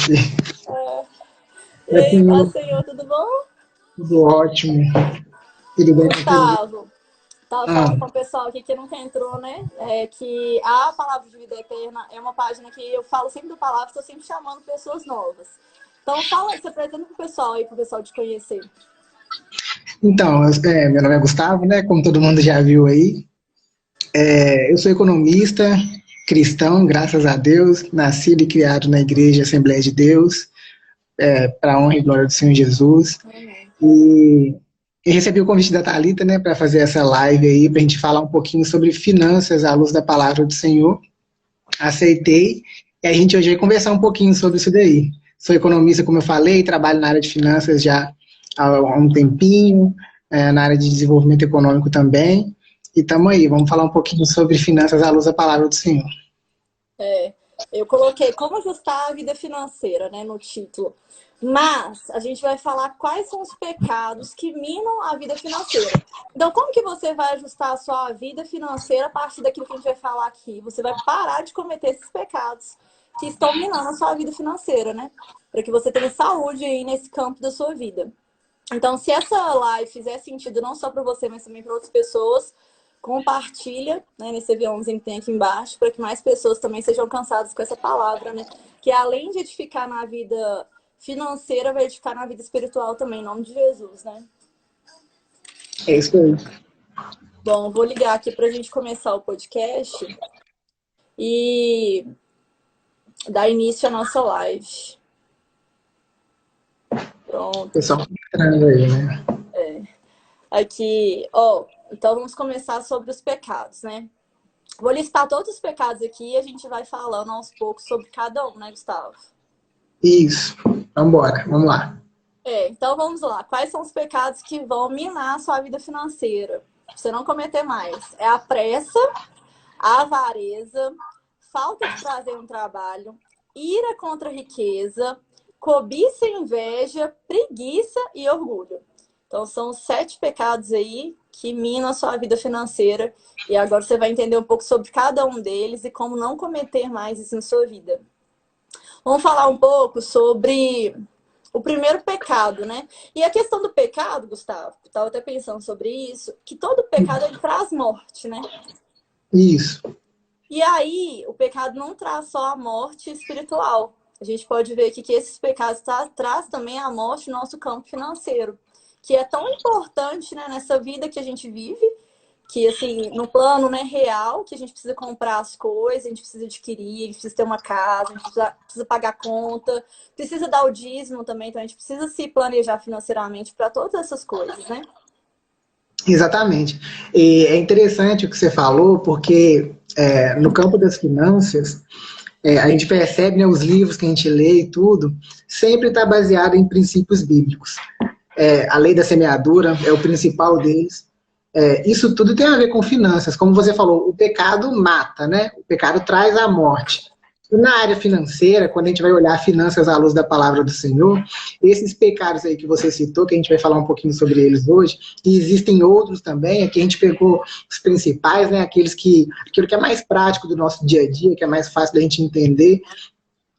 E aí, paz, Senhor, tudo bom? Tudo ótimo. Tudo bem com você? Gustavo, tava Ah, falando com o pessoal aqui que nunca entrou, né? Que a Palavra de Vida Eterna é uma página que eu falo sempre do Palavra, estou sempre chamando pessoas novas. Então, fala, se apresenta pro pessoal aí, pro pessoal te conhecer. então, meu nome é Gustavo, né? Como todo mundo já viu aí. Eu sou economista, cristão, graças a Deus, nascido e criado na Igreja Assembleia de Deus, para a honra e glória do Senhor Jesus. Amém. E, e recebi o convite da Thalita, né, para fazer essa live aí, para a gente falar um pouquinho sobre finanças à luz da palavra do Senhor. Aceitei, e a gente hoje vai conversar um pouquinho sobre isso daí. Sou economista, como eu falei, trabalho na área de finanças já há um tempinho, na área de desenvolvimento econômico também, e estamos aí, vamos falar um pouquinho sobre finanças à luz da palavra do Senhor. Eu coloquei como ajustar a vida financeira, né, no título. Mas a gente vai falar quais são os pecados que minam a vida financeira. Então, como que você vai ajustar a sua vida financeira a partir daquilo que a gente vai falar aqui? Você vai parar de cometer esses pecados que estão minando a sua vida financeira, né? Para que você tenha saúde aí nesse campo da sua vida. Então, se essa live fizer sentido não só para você, mas também para outras pessoas, compartilha, né, nesse aviãozinho que tem aqui embaixo, para que mais pessoas também sejam alcançadas com essa palavra, né? Que além de edificar na vida financeira, vai edificar na vida espiritual também, em nome de Jesus, né? É isso aí. Bom, vou ligar aqui para a gente começar o podcast e dar início à nossa live. Pronto. Pessoal entrando aí, né? Aqui, ó, então vamos começar sobre os pecados, né? Vou listar todos os pecados aqui e a gente vai falando aos poucos sobre cada um, né, Gustavo? Isso, vamos embora, vamos lá. Então vamos lá. Quais são os pecados que vão minar a sua vida financeira? Pra você não cometer mais. É a pressa, a avareza, falta de prazer no trabalho, ira contra a riqueza, cobiça e inveja, preguiça e orgulho. Então são 7 pecados aí que minam a sua vida financeira. E agora você vai entender um pouco sobre cada um deles e como não cometer mais isso na sua vida. Vamos falar um pouco sobre o primeiro pecado, né? E a questão do pecado, Gustavo, eu estava até pensando sobre isso, que todo pecado ele traz morte, né? Isso, E aí, o pecado não traz só a morte espiritual. A gente pode ver aqui que esses pecados traz também a morte no nosso campo financeiro, que é tão importante, né, nessa vida que a gente vive, que assim, no plano, né, real, que a gente precisa comprar as coisas, a gente precisa adquirir, a gente precisa ter uma casa, a gente precisa pagar conta, precisa dar o dízimo também, então a gente precisa se planejar financeiramente para todas essas coisas, né? exatamente. E é interessante o que você falou, porque no campo das finanças, a gente percebe, né, os livros que a gente lê e tudo, sempre está baseado em princípios bíblicos. A lei da semeadura é o principal deles. Isso tudo tem a ver com finanças. Como você falou, o pecado mata, né? O pecado traz a morte. E na área financeira, quando a gente vai olhar finanças à luz da palavra do Senhor, esses pecados aí que você citou, que a gente vai falar um pouquinho sobre eles hoje, e existem outros também, aqui a gente pegou os principais, né? Aquilo que é mais prático do nosso dia a dia, que é mais fácil da gente entender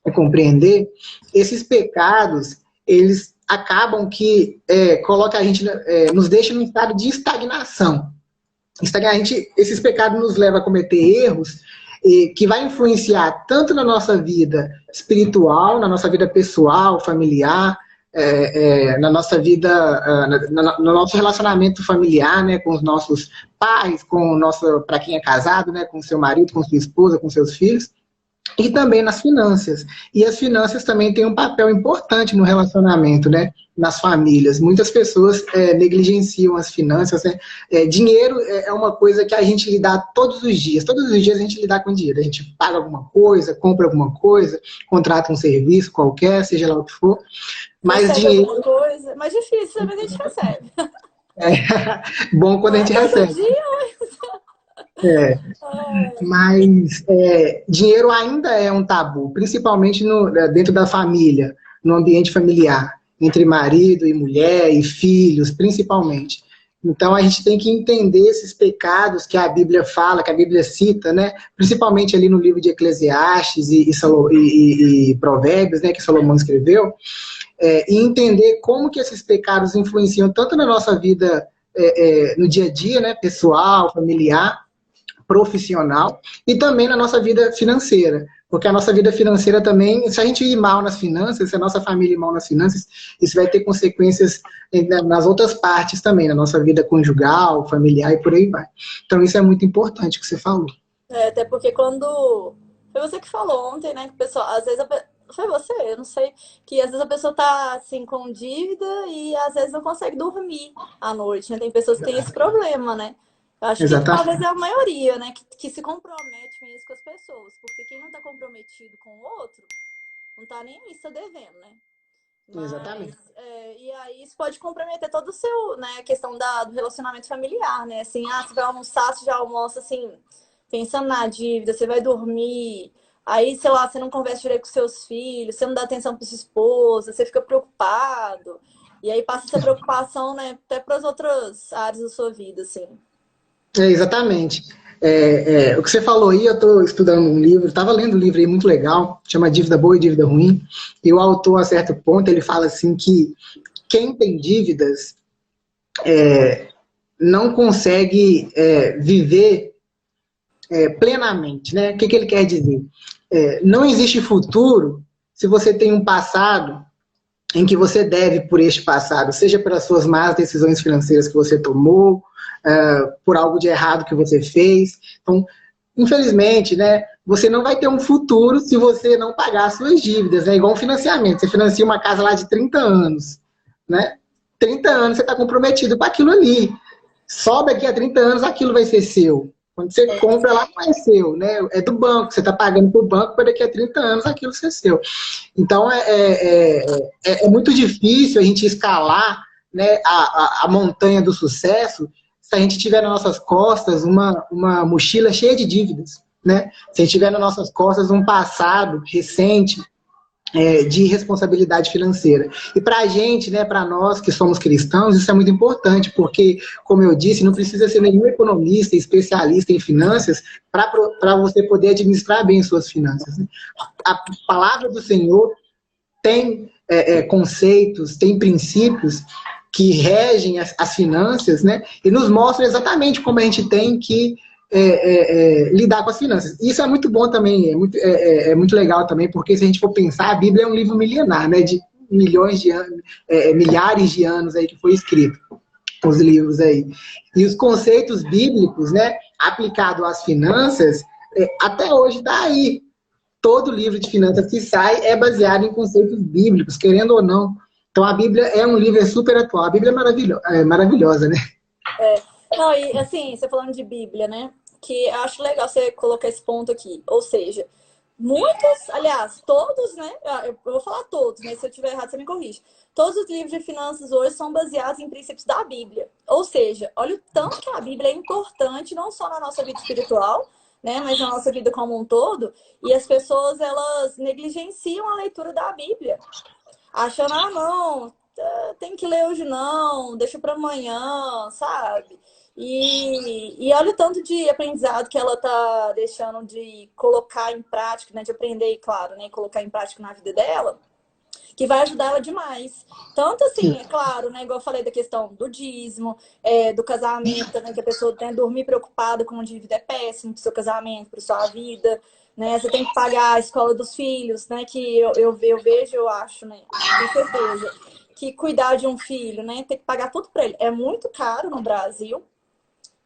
e compreender. Esses pecados, eles acabam que coloca a gente, nos deixa num estado de estagnação. Esses pecados nos levam a cometer erros que vai influenciar tanto na nossa vida espiritual, na nossa vida pessoal, familiar, na nossa vida, no nosso relacionamento familiar, né, com os nossos pais, para quem é casado, né, com seu marido, com sua esposa, com seus filhos, e também nas finanças. E as finanças também têm um papel importante no relacionamento, né? Nas famílias. Muitas pessoas negligenciam as finanças, né? Dinheiro é uma coisa que a gente lida todos os dias. Todos os dias a gente lida com dinheiro. A gente paga alguma coisa, compra alguma coisa, contrata um serviço qualquer, seja lá o que for. Mas Recebe dinheiro alguma coisa, mas difícil, às vezes a gente recebe. é bom quando Não a é gente todo recebe. dia, É, mas... mas dinheiro ainda é um tabu, principalmente dentro da família, no ambiente familiar, entre marido e mulher e filhos, principalmente. Então a gente tem que entender esses pecados que a Bíblia fala, que a Bíblia cita, né? Principalmente ali no livro de Eclesiastes e Provérbios, né, que Salomão escreveu, e entender como que esses pecados influenciam tanto na nossa vida no dia a dia, né, pessoal, familiar, profissional, e também na nossa vida financeira. Porque a nossa vida financeira também, se a gente ir mal nas finanças, se a nossa família ir mal nas finanças, isso vai ter consequências nas outras partes também, na nossa vida conjugal, familiar e por aí vai. Então isso é muito importante que você falou. Até porque quando. Foi você que falou ontem, né? Que o pessoal, às vezes. Foi você, eu não sei. Que às vezes a pessoa tá assim com dívida e às vezes não consegue dormir à noite, né? Tem pessoas que têm esse problema, né? Eu acho que talvez é Exatamente. a maioria, né? Que se compromete mesmo com as pessoas. Porque quem não tá comprometido com o outro, não tá nem aí, tá devendo, né? Mas, Exatamente. e aí isso pode comprometer todo o seu, né, a questão do relacionamento familiar, né? Assim, você vai almoçar, você já almoça assim, pensando na dívida, você vai dormir, aí, sei lá, você não conversa direito com seus filhos, você não dá atenção para sua esposa, você fica preocupado, e aí passa essa preocupação, né, até para as outras áreas da sua vida, assim. Exatamente. O que você falou aí, eu estou estudando um livro, estava lendo um livro aí muito legal, chama Dívida Boa e Dívida Ruim, e o autor, a certo ponto, ele fala assim que quem tem dívidas não consegue viver plenamente, né? O que ele quer dizer? Não existe futuro se você tem um passado em que você deve por este passado, seja pelas suas más decisões financeiras que você tomou, por algo de errado que você fez. Então, infelizmente, né, você não vai ter um futuro se você não pagar as suas dívidas. É igual um financiamento. Você financia uma casa lá de 30 anos, né? 30 anos você está comprometido com aquilo ali. Só daqui a 30 anos aquilo vai ser seu. Quando você compra lá, não é seu, né? É do banco. Você está pagando para o banco para daqui a 30 anos aquilo ser seu. Então, é muito difícil a gente escalar, né, a montanha do sucesso se a gente tiver nas nossas costas uma mochila cheia de dívidas, né? Se a gente tiver nas nossas costas um passado recente de responsabilidade financeira. E para a gente, né, para nós que somos cristãos, isso é muito importante, porque, como eu disse, não precisa ser nenhum economista, especialista em finanças, para você poder administrar bem suas finanças. Né? A palavra do Senhor tem conceitos, tem princípios que regem as finanças, né? E nos mostra exatamente como a gente tem que lidar com as finanças. Isso é muito bom também, é muito legal também, porque se a gente for pensar, a Bíblia é um livro milenar, né? De milhões de anos, milhares de anos aí que foi escrito, os livros aí. E os conceitos bíblicos, né? Aplicado às finanças, até hoje está aí. Todo livro de finanças que sai é baseado em conceitos bíblicos, querendo ou não. Então a Bíblia é um livro super atual. A Bíblia é maravilhosa, né? Não, e assim, você falando de Bíblia, né? Que eu acho legal você colocar esse ponto aqui. Ou seja, muitos, aliás, todos, né? Eu vou falar todos, mas se eu tiver errado, você me corrige. Todos os livros de finanças hoje são baseados em princípios da Bíblia. Ou seja, olha o tanto que a Bíblia é importante, não só na nossa vida espiritual, né? Mas na nossa vida como um todo. E as pessoas, elas negligenciam a leitura da Bíblia. Achando, não, tem que ler hoje não, deixa para amanhã, sabe? E olha o tanto de aprendizado que ela tá deixando de colocar em prática, né? De aprender, claro, né? Colocar em prática na vida dela, que vai ajudar ela demais. Tanto assim, é claro, né? Igual eu falei da questão do dízimo, do casamento, né? Que a pessoa tem que dormir preocupada com a dívida é péssimo pro seu casamento, para sua vida, né? Você tem que pagar a escola dos filhos, né? Que eu vejo, eu acho, né? Com certeza. Que cuidar de um filho, né? Tem que pagar tudo para ele. É muito caro no Brasil.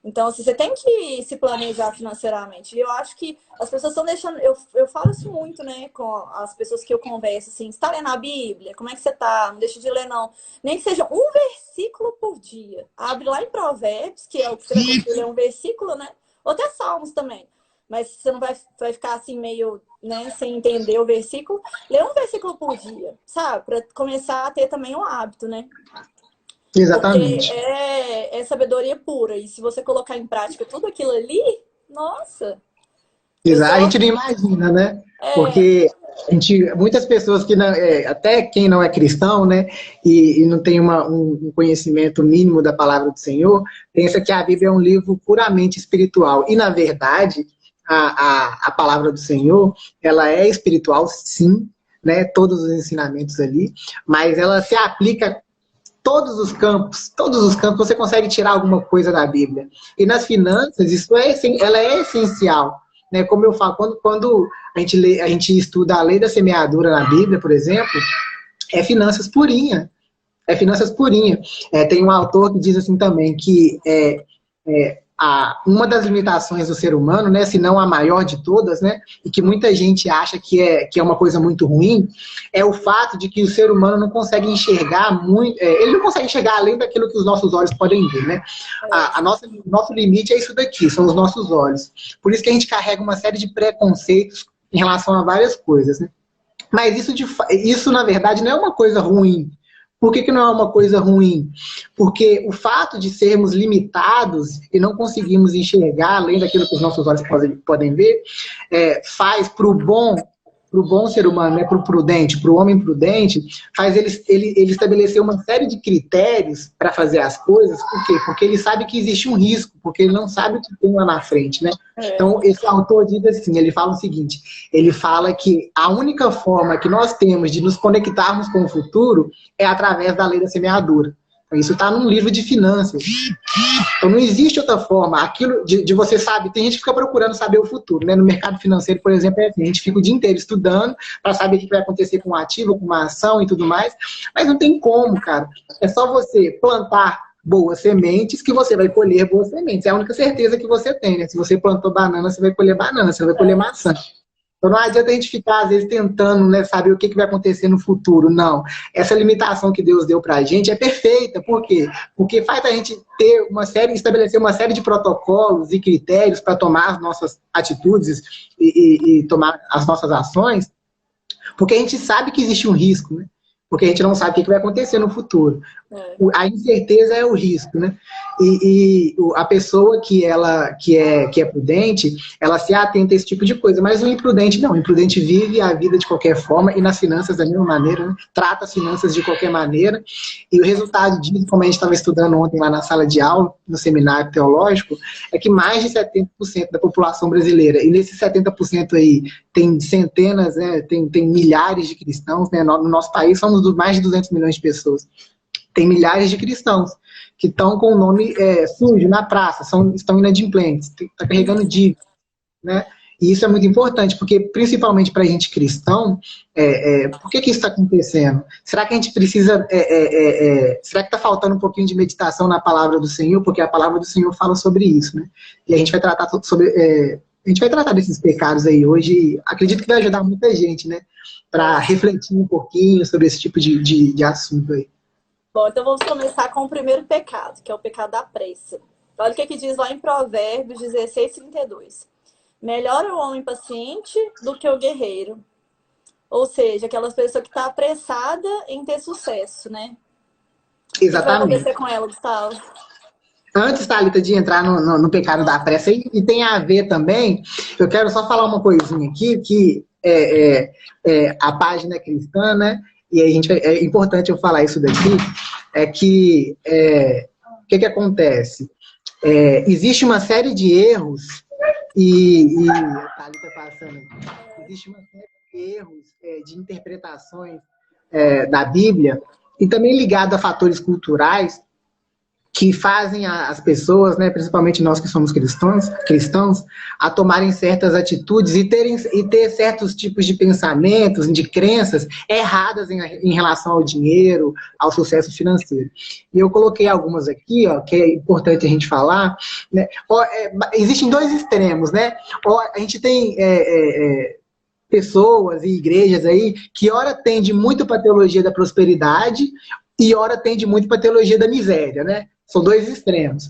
Então, assim, você tem que se planejar financeiramente. E eu acho que as pessoas estão deixando. Eu falo isso muito, né, com as pessoas que eu converso, assim, você está lendo a Bíblia? Como é que você tá? Não deixa de ler, não. Nem que seja um versículo por dia. Abre lá em Provérbios, que é o que você vai conseguir ler um versículo, né? Ou até Salmos também. Mas você não vai ficar assim, meio, né, sem entender o versículo. Lê um versículo por dia, sabe? Para começar a ter também um hábito, né? Porque Exatamente. é sabedoria pura. E se você colocar em prática tudo aquilo ali, nossa, A gente não imagina, né? É, Porque muitas pessoas que não, até quem não é cristão, né, e não tem um conhecimento mínimo da palavra do Senhor, pensa que a Bíblia é um livro puramente espiritual. E, na verdade, a palavra do Senhor, ela é espiritual, sim, né, todos os ensinamentos ali, mas ela se aplica a todos os campos você consegue tirar alguma coisa da Bíblia. E nas finanças, ela é essencial. Né? Como eu falo, quando a gente estuda a lei da semeadura na Bíblia, por exemplo, é finanças purinha. É finanças purinha. Tem um autor que diz assim também que uma das limitações do ser humano, né, se não a maior de todas, né, e que muita gente acha que é uma coisa muito ruim, é o fato de que o ser humano não consegue enxergar muito, ele não consegue enxergar além daquilo que os nossos olhos podem ver, né? Nosso limite é isso daqui, são os nossos olhos. Por isso que a gente carrega uma série de preconceitos em relação a várias coisas, né? Mas isso, na verdade, não é uma coisa ruim. Por que não é uma coisa ruim? Porque o fato de sermos limitados e não conseguimos enxergar além daquilo que os nossos olhos podem ver, faz para o bom ser humano, né, para o prudente, para o homem prudente, faz ele estabelecer uma série de critérios para fazer as coisas. Por quê? Porque ele sabe que existe um risco, porque ele não sabe o que tem lá na frente, né? Então, esse autor diz assim, ele fala o seguinte, ele fala que a única forma que nós temos de nos conectarmos com o futuro é através da lei da semeadura. Isso está num livro de finanças. Então não existe outra forma. Aquilo de você sabe, tem gente que fica procurando saber o futuro, né? No mercado financeiro, por exemplo, a gente fica o dia inteiro estudando para saber o que vai acontecer com um ativo, com uma ação e tudo mais. Mas não tem como, cara. É só você plantar boas sementes que você vai colher boas sementes. É a única certeza que você tem, né? Se você plantou banana, você vai colher banana, você vai colher maçã. Então não adianta a gente ficar, às vezes, tentando, né, saber o que vai acontecer no futuro. Não. Essa limitação que Deus deu para a gente é perfeita. Por quê? Porque faz a gente estabelecer uma série de protocolos e critérios para tomar as nossas atitudes e tomar as nossas ações, porque a gente sabe que existe um risco, né? Porque a gente não sabe o que vai acontecer no futuro. A incerteza é o risco, né? E a pessoa que é prudente, ela se atenta a esse tipo de coisa. Mas o imprudente não. O imprudente vive a vida de qualquer forma e nas finanças da mesma maneira, né? Trata as finanças de qualquer maneira. E o resultado disso, como a gente estava estudando ontem lá na sala de aula, no seminário teológico, é que mais de 70% da população brasileira, e nesses 70% aí tem centenas, né, tem milhares de cristãos, né? No nosso país somos mais de 200 milhões de pessoas. Tem milhares de cristãos que estão com o nome sujo na praça, estão inadimplentes, estão carregando dívida, né? E isso é muito importante, porque principalmente para a gente cristão, por que isso está acontecendo? Será que a gente precisa, será que está faltando um pouquinho de meditação na palavra do Senhor? Porque a palavra do Senhor fala sobre isso, né? E a gente vai tratar a gente vai tratar desses pecados aí hoje, acredito que vai ajudar muita gente, né? Para refletir um pouquinho sobre esse tipo de assunto aí. Bom, então vamos começar com o primeiro pecado, que é o pecado da pressa. Olha o que diz lá em Provérbios 16:32. Melhor é o homem paciente do que o guerreiro. Ou seja, aquela pessoa que está apressada em ter sucesso, né? Exatamente. O que vai acontecer com ela, Gustavo? Antes, Thalita, de entrar no pecado da pressa, e tem a ver também, eu quero só falar uma coisinha aqui, que a página cristã, né? E é importante eu falar isso daqui, o que acontece? Existe uma série de erros, Thalita passando aqui, existe uma série de erros de interpretações da Bíblia, e também ligado a fatores culturais, que fazem as pessoas, né, principalmente nós que somos cristãos, a tomarem certas atitudes e ter certos tipos de pensamentos, de crenças erradas em relação ao dinheiro, ao sucesso financeiro. E eu coloquei algumas aqui, ó, que é importante a gente falar, né? Existem dois extremos, né? A gente tem pessoas e igrejas aí que ora tende muito para a teologia da prosperidade e ora tende muito para a teologia da miséria, né? São dois extremos.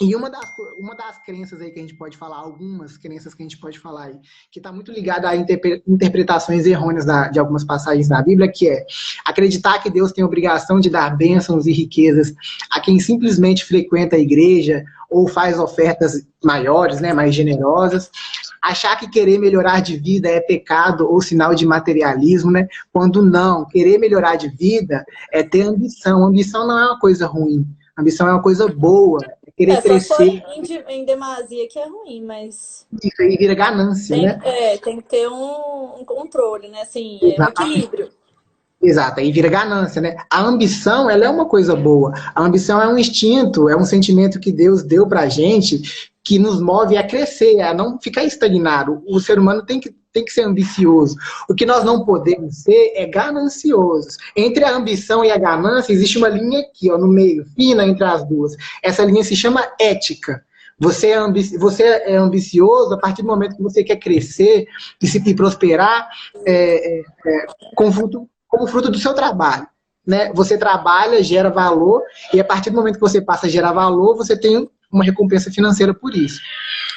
E uma das crenças aí que a gente pode falar, algumas crenças que a gente pode falar aí, que está muito ligada a interpretações errôneas de algumas passagens da Bíblia, que é acreditar que Deus tem a obrigação de dar bênçãos e riquezas a quem simplesmente frequenta a igreja ou faz ofertas maiores, né, mais generosas. achar que querer melhorar de vida é pecado ou sinal de materialismo, né? Quando não, querer melhorar de vida é ter ambição. Ambição não é uma coisa ruim, ambição é uma coisa boa, é querer Só se for crescer, em demasia que é ruim, mas isso aí vira ganância, tem, né? tem que ter um controle, né? Assim, um equilíbrio. Exato, aí vira ganância, né? A ambição, ela é uma coisa boa. A ambição é um instinto, é um sentimento que Deus deu pra gente, que nos move a crescer, a não ficar estagnado. O ser humano tem que ser ambicioso. O que nós não podemos ser é gananciosos. Entre a ambição e a ganância, existe uma linha aqui, ó, no meio, fina entre as duas. Essa linha se chama ética. Você é ambicioso a partir do momento que você quer crescer e prosperar com como fruto do seu trabalho. Né? Você trabalha, gera valor, e a partir do momento que você passa a gerar valor, você tem uma recompensa financeira por isso.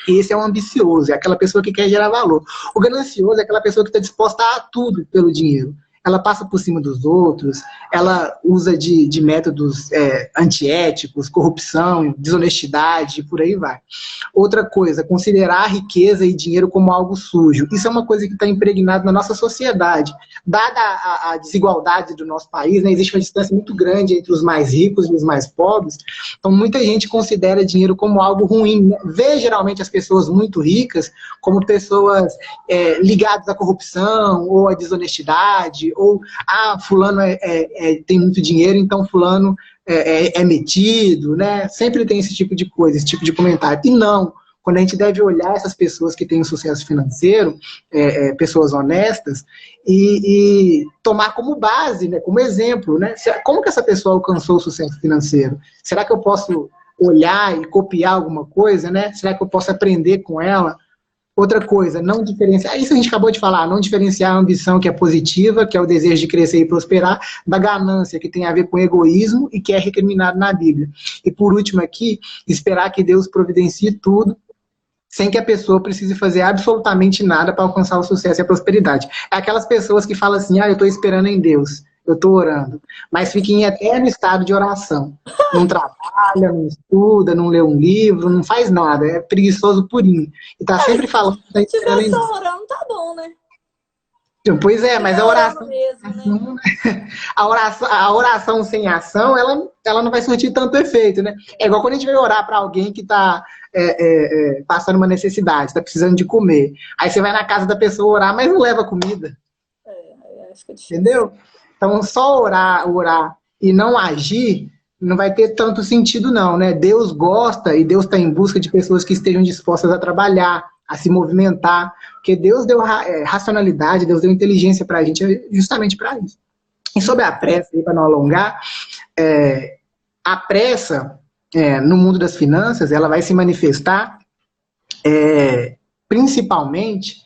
Esse é um ambicioso, é aquela pessoa que quer gerar valor. O ganancioso é aquela pessoa que está disposta a tudo pelo dinheiro. Ela passa por cima dos outros, ela usa de métodos antiéticos, corrupção, desonestidade, e por aí vai. Outra coisa, considerar a riqueza e dinheiro como algo sujo. Isso é uma coisa que está impregnada na nossa sociedade. Dada a desigualdade do nosso país, né, existe uma distância muito grande entre os mais ricos e os mais pobres, então muita gente considera dinheiro como algo ruim. Vê geralmente as pessoas muito ricas como pessoas ligadas à corrupção ou à desonestidade, ou fulano tem muito dinheiro, então fulano é metido, né? Sempre tem esse tipo de coisa, esse tipo de comentário. E não, quando a gente deve olhar essas pessoas que têm um sucesso financeiro, pessoas honestas, e tomar como base, né, como exemplo, né? Como que essa pessoa alcançou o sucesso financeiro? Será que eu posso olhar e copiar alguma coisa, né? Será que eu posso aprender com ela? Outra coisa, não diferenciar, isso a gente acabou de falar, não diferenciar a ambição que é positiva, que é o desejo de crescer e prosperar, da ganância, que tem a ver com egoísmo e que é recriminado na Bíblia. E por último aqui, esperar que Deus providencie tudo, sem que a pessoa precise fazer absolutamente nada para alcançar o sucesso e a prosperidade. É aquelas pessoas que falam assim, eu estou esperando em Deus, eu estou orando, mas fica em eterno estado de oração. Não trabalha, não estuda, não lê um livro, não faz nada, é preguiçoso purinho. E tá sempre falando que está Se esperando tiver em Deus. só orando, tá bom, né? Pois é, mas a oração, mesmo, né? a oração sem ação, ela não vai surtir tanto efeito, né? É igual quando a gente vai orar para alguém que está passando uma necessidade, está precisando de comer. Aí você vai na casa da pessoa orar, mas não leva comida. Acho que é difícil. Entendeu? Então, só orar e não agir, não vai ter tanto sentido não, né? Deus gosta e Deus está em busca de pessoas que estejam dispostas a trabalhar, a se movimentar, porque Deus deu racionalidade, Deus deu inteligência para a gente justamente para isso. E sobre a pressa, para não alongar, a pressa no mundo das finanças, ela vai se manifestar principalmente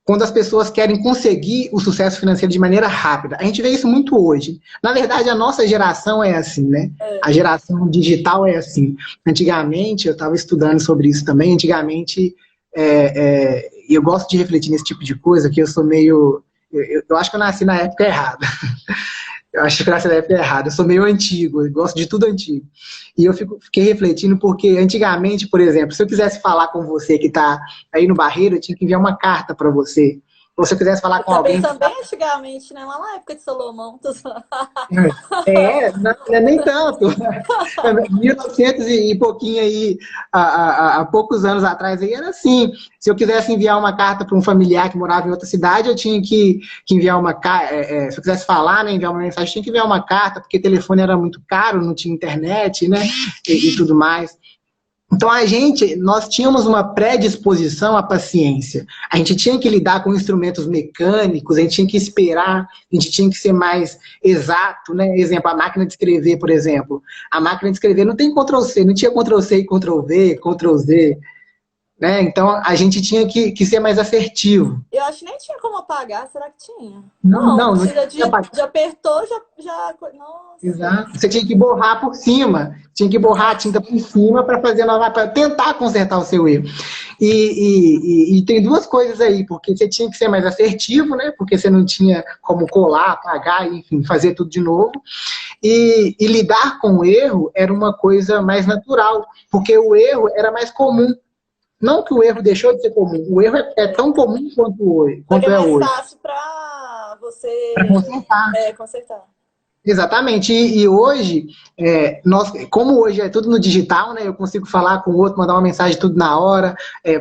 quando as pessoas querem conseguir o sucesso financeiro de maneira rápida. A gente vê isso muito hoje. Na verdade, a nossa geração é assim, né? A geração digital é assim. Antigamente, eu estava estudando sobre isso também, antigamente, eu gosto de refletir nesse tipo de coisa, que eu sou meio... Eu acho que eu nasci na época errada. Eu acho que eu nasci na época errada. Eu sou meio antigo, eu gosto de tudo antigo. E eu fiquei refletindo porque antigamente, por exemplo, se eu quisesse falar com você que está aí no Barreiro, eu tinha que enviar uma carta para você. Ou se eu quisesse falar com alguém... Pensando bem antigamente, né? Lá na época de Salomão. Não é nem tanto. 1900 e pouquinho aí, há poucos anos atrás, aí era assim. Se eu quisesse enviar uma carta para um familiar que morava em outra cidade, eu tinha que enviar uma carta. Se eu quisesse falar, né, enviar uma mensagem, eu tinha que enviar uma carta, porque telefone era muito caro, não tinha internet, né, e tudo mais. Então, nós tínhamos uma predisposição à paciência. A gente tinha que lidar com instrumentos mecânicos, a gente tinha que esperar, a gente tinha que ser mais exato, né? Exemplo, a máquina de escrever, por exemplo. A máquina de escrever não tem Ctrl+C, não tinha Ctrl+C e Ctrl+V, Ctrl+Z. Né? Então, a gente tinha que ser mais assertivo. Eu acho que nem tinha como apagar, será que tinha? Não tinha apertou, já... Nossa. Exato. Você tinha que borrar por cima, tinha que borrar a tinta por cima para tentar consertar o seu erro. E tem duas coisas aí, porque você tinha que ser mais assertivo, né? Porque você não tinha como colar, apagar, enfim, fazer tudo de novo. E lidar com o erro era uma coisa mais natural, porque o erro era mais comum. Não que o erro deixou de ser comum, o erro é tão comum Só que quanto é é mais hoje. fácil para Para você consertar. consertar. Exatamente. E hoje, como hoje é tudo no digital, né? Eu consigo falar com o outro, mandar uma mensagem tudo na hora,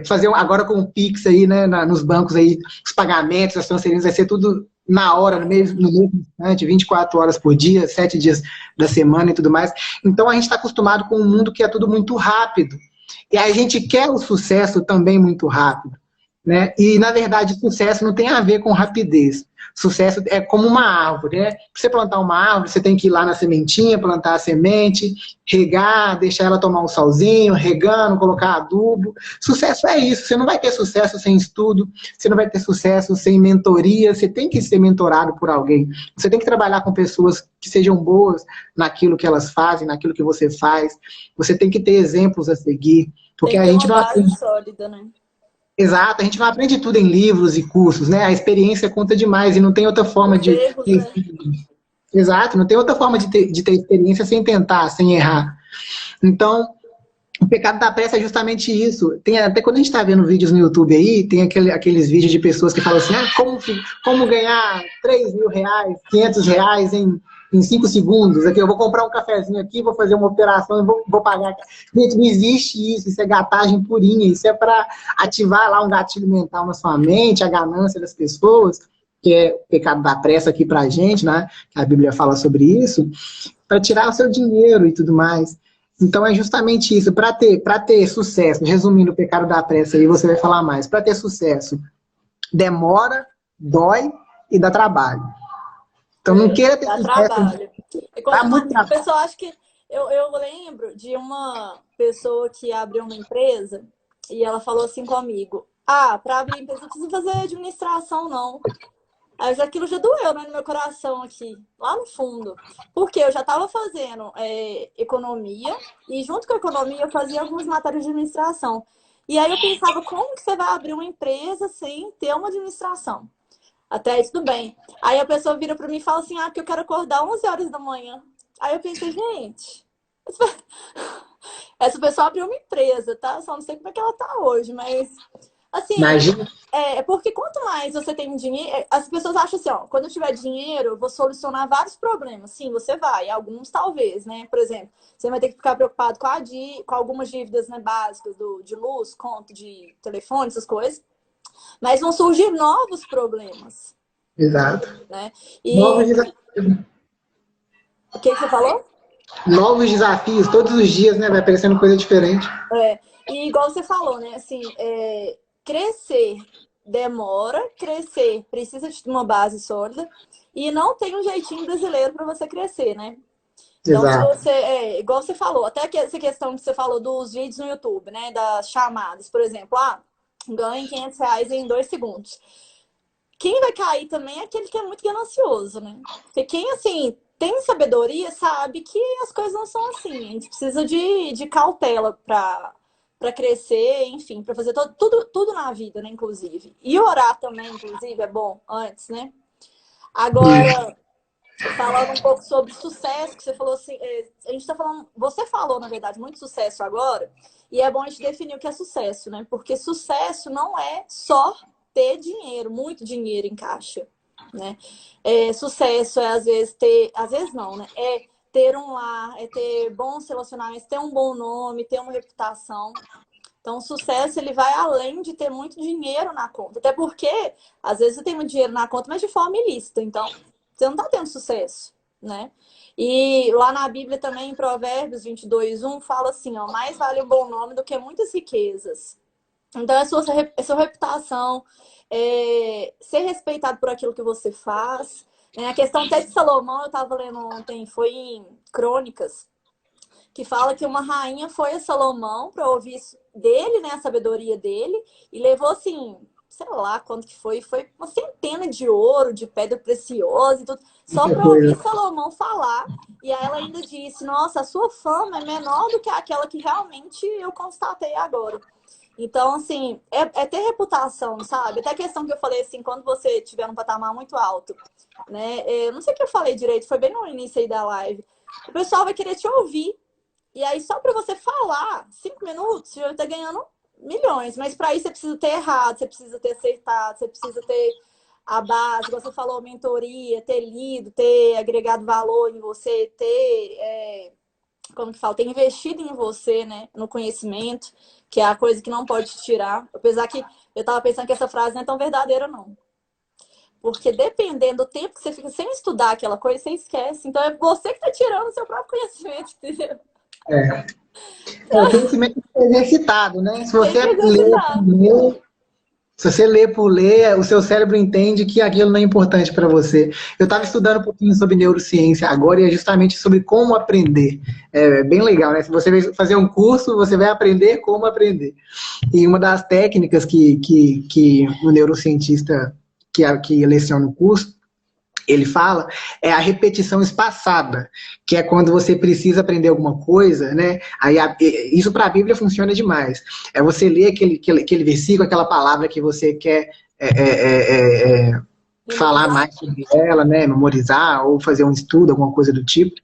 fazer agora com o Pix aí, né? Nos bancos aí, os pagamentos, as transferências, vai ser tudo na hora, no mesmo instante, 24 horas por dia, 7 dias da semana e tudo mais. Então a gente está acostumado com um mundo que é tudo muito rápido. E a gente quer o sucesso também muito rápido. Né? E, na verdade, sucesso não tem a ver com rapidez. Sucesso é como uma árvore, né? Para você plantar uma árvore, você tem que ir lá na sementinha, plantar a semente, regar, deixar ela tomar um solzinho, regando, colocar adubo. Sucesso é isso. Você não vai ter sucesso sem estudo, você não vai ter sucesso sem mentoria, você tem que ser mentorado por alguém. Você tem que trabalhar com pessoas que sejam boas naquilo que elas fazem, naquilo que você faz. Você tem que ter exemplos a seguir, porque Tem que a ter gente uma não base aprende. sólida, né? Exato, a gente não aprende tudo em livros e cursos, né? A experiência conta demais e não tem outra forma Os de erros, ter. né? Exato, não tem outra forma de ter experiência sem tentar, sem errar. Então, o pecado da pressa é justamente isso. Tem, até quando a gente está vendo vídeos no YouTube aí, tem aqueles vídeos de pessoas que falam assim, como ganhar R$ 3.000, R$ 500 em 5 segundos. Aqui, eu vou comprar um cafezinho aqui, vou fazer uma operação e vou pagar. Gente, não existe isso. Isso é gatagem purinha. Isso é para ativar lá um gatilho mental na sua mente, a ganância das pessoas, que é o pecado da pressa aqui para a gente, né? Que a Bíblia fala sobre isso, para tirar o seu dinheiro e tudo mais. Então é justamente isso. Para ter sucesso, resumindo o pecado da pressa aí, você vai falar mais. Para ter sucesso, demora, dói e dá trabalho. Então não queira ter Dá sucesso, trabalho. E dá quanto mais, muito o trabalho. pessoal acha que. Eu lembro de uma pessoa que abriu uma empresa e ela falou assim comigo: Ah, para abrir empresa não precisa fazer administração, não. Mas aquilo já doeu, né, no meu coração aqui, lá no fundo. Porque eu já estava fazendo economia e junto com a economia eu fazia algumas matérias de administração. E aí eu pensava, como que você vai abrir uma empresa sem ter uma administração? Até aí tudo bem. Aí a pessoa vira para mim e fala assim, ah, porque eu quero acordar 11 horas da manhã. Aí eu pensei, gente, essa pessoa abriu uma empresa, tá? Só não sei como é que ela tá hoje, mas assim, Imagina. porque quanto mais você tem dinheiro, as pessoas acham assim, ó, quando eu tiver dinheiro, eu vou solucionar vários problemas. Sim, você vai, alguns talvez, né? Por exemplo, você vai ter que ficar preocupado com algumas dívidas, né, básicas de luz, conta de telefone, essas coisas. Mas vão surgir novos problemas, Exato. né? Novos E desafios. o que você falou? Novos desafios, todos os dias, né? Vai aparecendo coisa diferente. E igual você falou, né? Assim, crescer demora, crescer precisa de uma base sólida e não tem um jeitinho brasileiro para você crescer, né? Então, se Exato. você, igual você falou, até que essa questão que você falou dos vídeos no YouTube, né? Das chamadas, por exemplo, ganhe R$ 500 em 2 segundos. Quem vai cair também é aquele que é muito ganancioso, né? Porque quem, assim, tem sabedoria sabe que as coisas não são assim. A gente precisa de cautela para crescer, enfim, para fazer tudo na vida, né? Inclusive. E orar também, inclusive, é bom antes, né? Agora, falando um pouco sobre sucesso, que você falou assim, a gente tá falando, você falou, na verdade, muito sucesso agora, e é bom a gente definir o que é sucesso, né? Porque sucesso não é só ter dinheiro, muito dinheiro em caixa, né? Sucesso é às vezes às vezes não, né? É ter um lar, é ter bons relacionamentos, ter um bom nome, ter uma reputação. Então, o sucesso ele vai além de ter muito dinheiro na conta. Até porque, às vezes, você tem muito dinheiro na conta, mas de forma ilícita. Então, você não está tendo sucesso, né? E lá na Bíblia também, em Provérbios 22:1, fala assim, ó, mais vale um bom nome do que muitas riquezas. Então, é sua reputação, ser respeitado por aquilo que você faz. Né? A questão até de Salomão, eu estava lendo ontem, foi em Crônicas, que fala que uma rainha foi a Salomão para ouvir dele, né, a sabedoria dele, e levou assim, sei lá quanto que foi uma centena de ouro, de pedra preciosa e tudo, só Muita para ouvir coisa. Salomão falar. E aí ela ainda disse: Nossa, a sua fama é menor do que aquela que realmente eu constatei agora. Então, assim, é ter reputação, sabe? Até a questão que eu falei assim, quando você estiver num patamar muito alto, né? Não sei o que eu falei direito, foi bem no início aí da live. O pessoal vai querer te ouvir. E aí, só para você falar 5 minutos, você já está ganhando milhões, mas para isso você precisa ter errado, você precisa ter acertado, você precisa ter a base, você falou, mentoria, ter lido, ter agregado valor em você, ter, como que fala, ter investido em você, né, no conhecimento, que é a coisa que não pode te tirar. Apesar que eu tava pensando que essa frase não é tão verdadeira, não. Porque dependendo do tempo que você fica sem estudar aquela coisa, você esquece. Então é você que tá tirando o seu próprio conhecimento, entendeu? É. O conhecimento é exercitado, né? Se Tem você que lê exercitar. por ler, se você lê por ler, o seu cérebro entende que aquilo não é importante para você. Eu estava estudando um pouquinho sobre neurociência agora e é justamente sobre como aprender. É bem legal, né? Se você vai fazer um curso, você vai aprender como aprender. E uma das técnicas que o neurocientista que leciona o curso, ele fala, é a repetição espaçada, que é quando você precisa aprender alguma coisa, né? Aí isso para a Bíblia funciona demais. É você ler aquele versículo, aquela palavra que você quer falar Memorizar. mais sobre ela, né? Memorizar ou fazer um estudo, alguma coisa do tipo.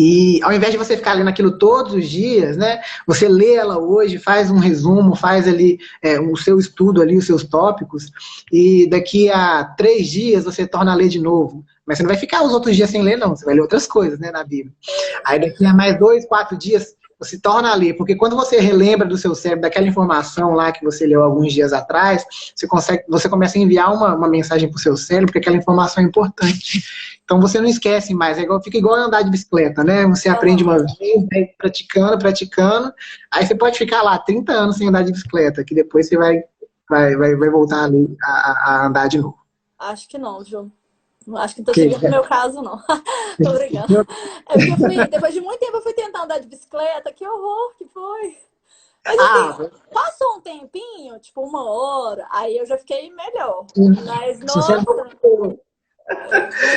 E ao invés de você ficar lendo aquilo todos os dias, né? Você lê ela hoje, faz um resumo, faz ali o seu estudo ali, os seus tópicos, e daqui a 3 dias você torna a ler de novo. Mas você não vai ficar os outros dias sem ler, não. Você vai ler outras coisas, né, na Bíblia. Aí daqui a mais 2, 4 dias você torna a ler, porque quando você relembra do seu cérebro daquela informação lá que você leu alguns dias atrás, você começa a enviar uma mensagem para o seu cérebro, porque aquela informação é importante. Então você não esquece mais, fica igual andar de bicicleta, né? Você aprende uma vez, vai praticando, aí você pode ficar lá 30 anos sem andar de bicicleta, que depois você vai voltar ali a andar de novo. Acho que não, João. Acho que não seria no meu caso, não. Tô brincando. É porque depois de muito tempo eu fui tentar andar de bicicleta, que horror que foi. Mas assim, passou um tempinho, tipo 1 hora, aí eu já fiquei melhor. Mas, nossa,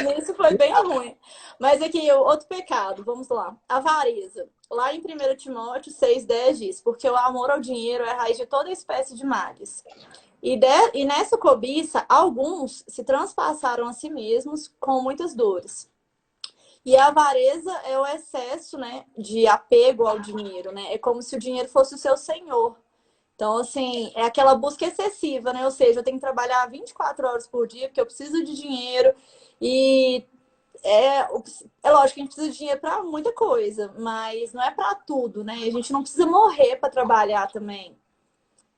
no início foi bem ruim. Mas aqui, outro pecado, vamos lá. Avareza. Lá em 1 Timóteo 6,10 diz, porque o amor ao dinheiro é a raiz de toda espécie de males. E nessa cobiça, alguns se transpassaram a si mesmos com muitas dores. E a avareza é o excesso, né, de apego ao dinheiro, né? É como se o dinheiro fosse o seu senhor. Então, assim, é aquela busca excessiva, né? Ou seja, eu tenho que trabalhar 24 horas por dia porque eu preciso de dinheiro. E é lógico que a gente precisa de dinheiro para muita coisa, mas não é para tudo, né? A gente não precisa morrer para trabalhar também,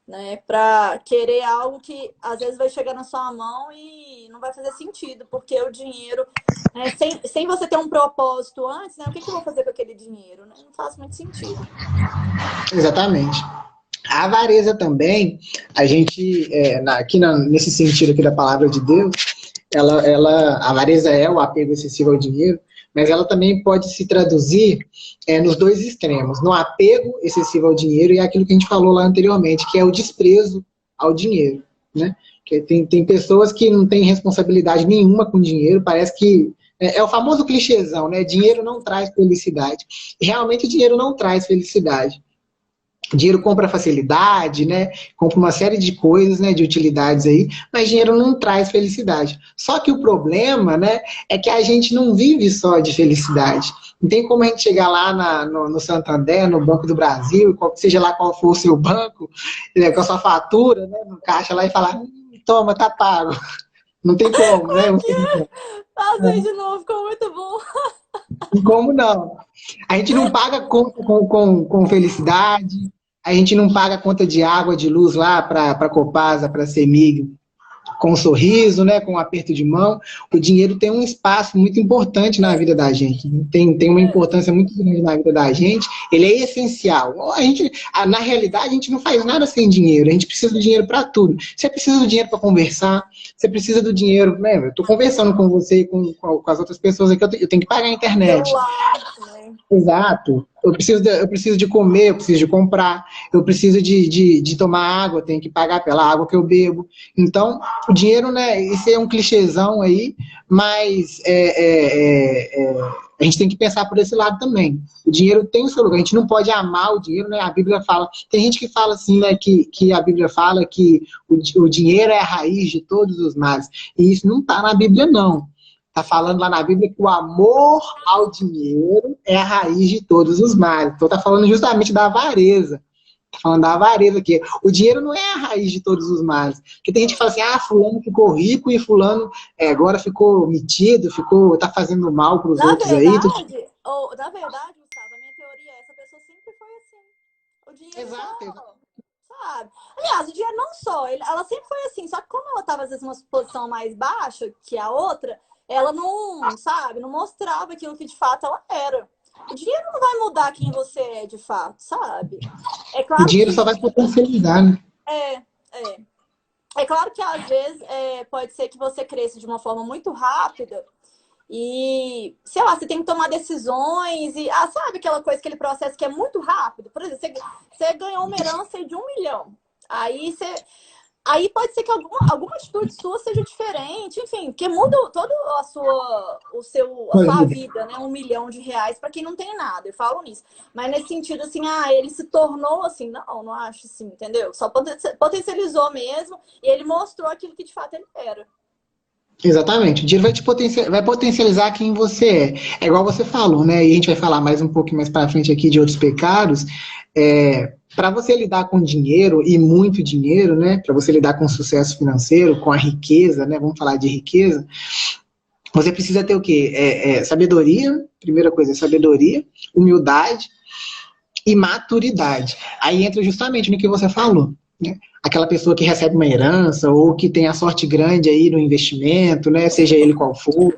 né? Para querer algo que às vezes vai chegar na sua mão e não vai fazer sentido, porque o dinheiro, né, sem você ter um propósito antes, né? O que eu vou fazer com aquele dinheiro? Né? Não faz muito sentido. Exatamente. A avareza também, a gente, nesse sentido aqui da palavra de Deus, a avareza é o apego excessivo ao dinheiro, mas ela também pode se traduzir nos dois extremos, no apego excessivo ao dinheiro e aquilo que a gente falou lá anteriormente, que é o desprezo ao dinheiro, né? Que tem pessoas que não têm responsabilidade nenhuma com dinheiro, parece que é o famoso clichêzão, né? Dinheiro não traz felicidade. E realmente o dinheiro não traz felicidade. Dinheiro compra facilidade, né? Compra uma série de coisas, né? De utilidades aí, mas dinheiro não traz felicidade. Só que o problema, né? É que a gente não vive só de felicidade. Não tem como a gente chegar lá no Santander, no Banco do Brasil, seja lá qual for o seu banco, né, com a sua fatura, né? No caixa lá e falar, toma, tá pago. Não tem como, né? Fazer de novo, ficou muito bom. Como não? A gente não paga conta com felicidade, a gente não paga conta de água, de luz lá para Copasa, para Semig, com um sorriso, né, com um aperto de mão. O dinheiro tem um espaço muito importante na vida da gente, tem uma importância muito grande na vida da gente, ele é essencial. Na realidade, a gente não faz nada sem dinheiro, a gente precisa do dinheiro para tudo. Você precisa do dinheiro para conversar, você precisa do dinheiro, né, eu estou conversando com você e com as outras pessoas aqui, eu tenho que pagar a internet. Celular, né? Exato. Eu preciso de comer, eu preciso de comprar, eu preciso de tomar água, eu tenho que pagar pela água que eu bebo. Então, o dinheiro, né, isso é um clichêzão aí, mas a gente tem que pensar por esse lado também. O dinheiro tem o seu lugar, a gente não pode amar o dinheiro, né? A Bíblia fala, tem gente que fala assim, né, que a Bíblia fala que o dinheiro é a raiz de todos os males. E isso não está na Bíblia, não. Está falando lá na Bíblia que o amor ao dinheiro é a raiz de todos os males. Então está falando justamente da avareza. falando da avareza aqui. O dinheiro não é a raiz de todos os males. Porque tem gente que fala assim, fulano ficou rico e fulano agora ficou metido, tá fazendo mal para os outros aí. Na verdade, Gustavo, a minha teoria é essa pessoa sempre foi assim. O dinheiro Exato. sabe? Aliás, o dinheiro não só, ela sempre foi assim, só que como ela estava às vezes numa posição mais baixa que a outra, ela não, sabe, não mostrava aquilo que de fato ela era. O dinheiro não vai mudar quem você é de fato, sabe? É O claro dinheiro que só vai potencializar, né? É claro que às vezes pode ser que você cresça de uma forma muito rápida e, sei lá, você tem que tomar decisões e, sabe aquela coisa, aquele processo que é muito rápido? Por exemplo, você ganhou uma herança de 1 milhão. Aí pode ser que alguma atitude sua seja diferente, enfim, porque muda toda a sua vida, né? 1 milhão de reais para quem não tem nada, eu falo nisso. Mas nesse sentido, assim, ele se tornou assim, não acho assim, entendeu? Só potencializou mesmo e ele mostrou aquilo que de fato ele era. Exatamente. O dinheiro vai potencializar quem você é. É igual você falou, né? E a gente vai falar mais um pouco mais para frente aqui de outros pecados. Para você lidar com dinheiro e muito dinheiro, né? Para você lidar com sucesso financeiro, com a riqueza, né? Vamos falar de riqueza. Você precisa ter o quê? Sabedoria. Primeira coisa é sabedoria, humildade e maturidade. Aí entra justamente no que você falou, né? Aquela pessoa que recebe uma herança ou que tem a sorte grande aí no investimento, né? Seja ele qual for.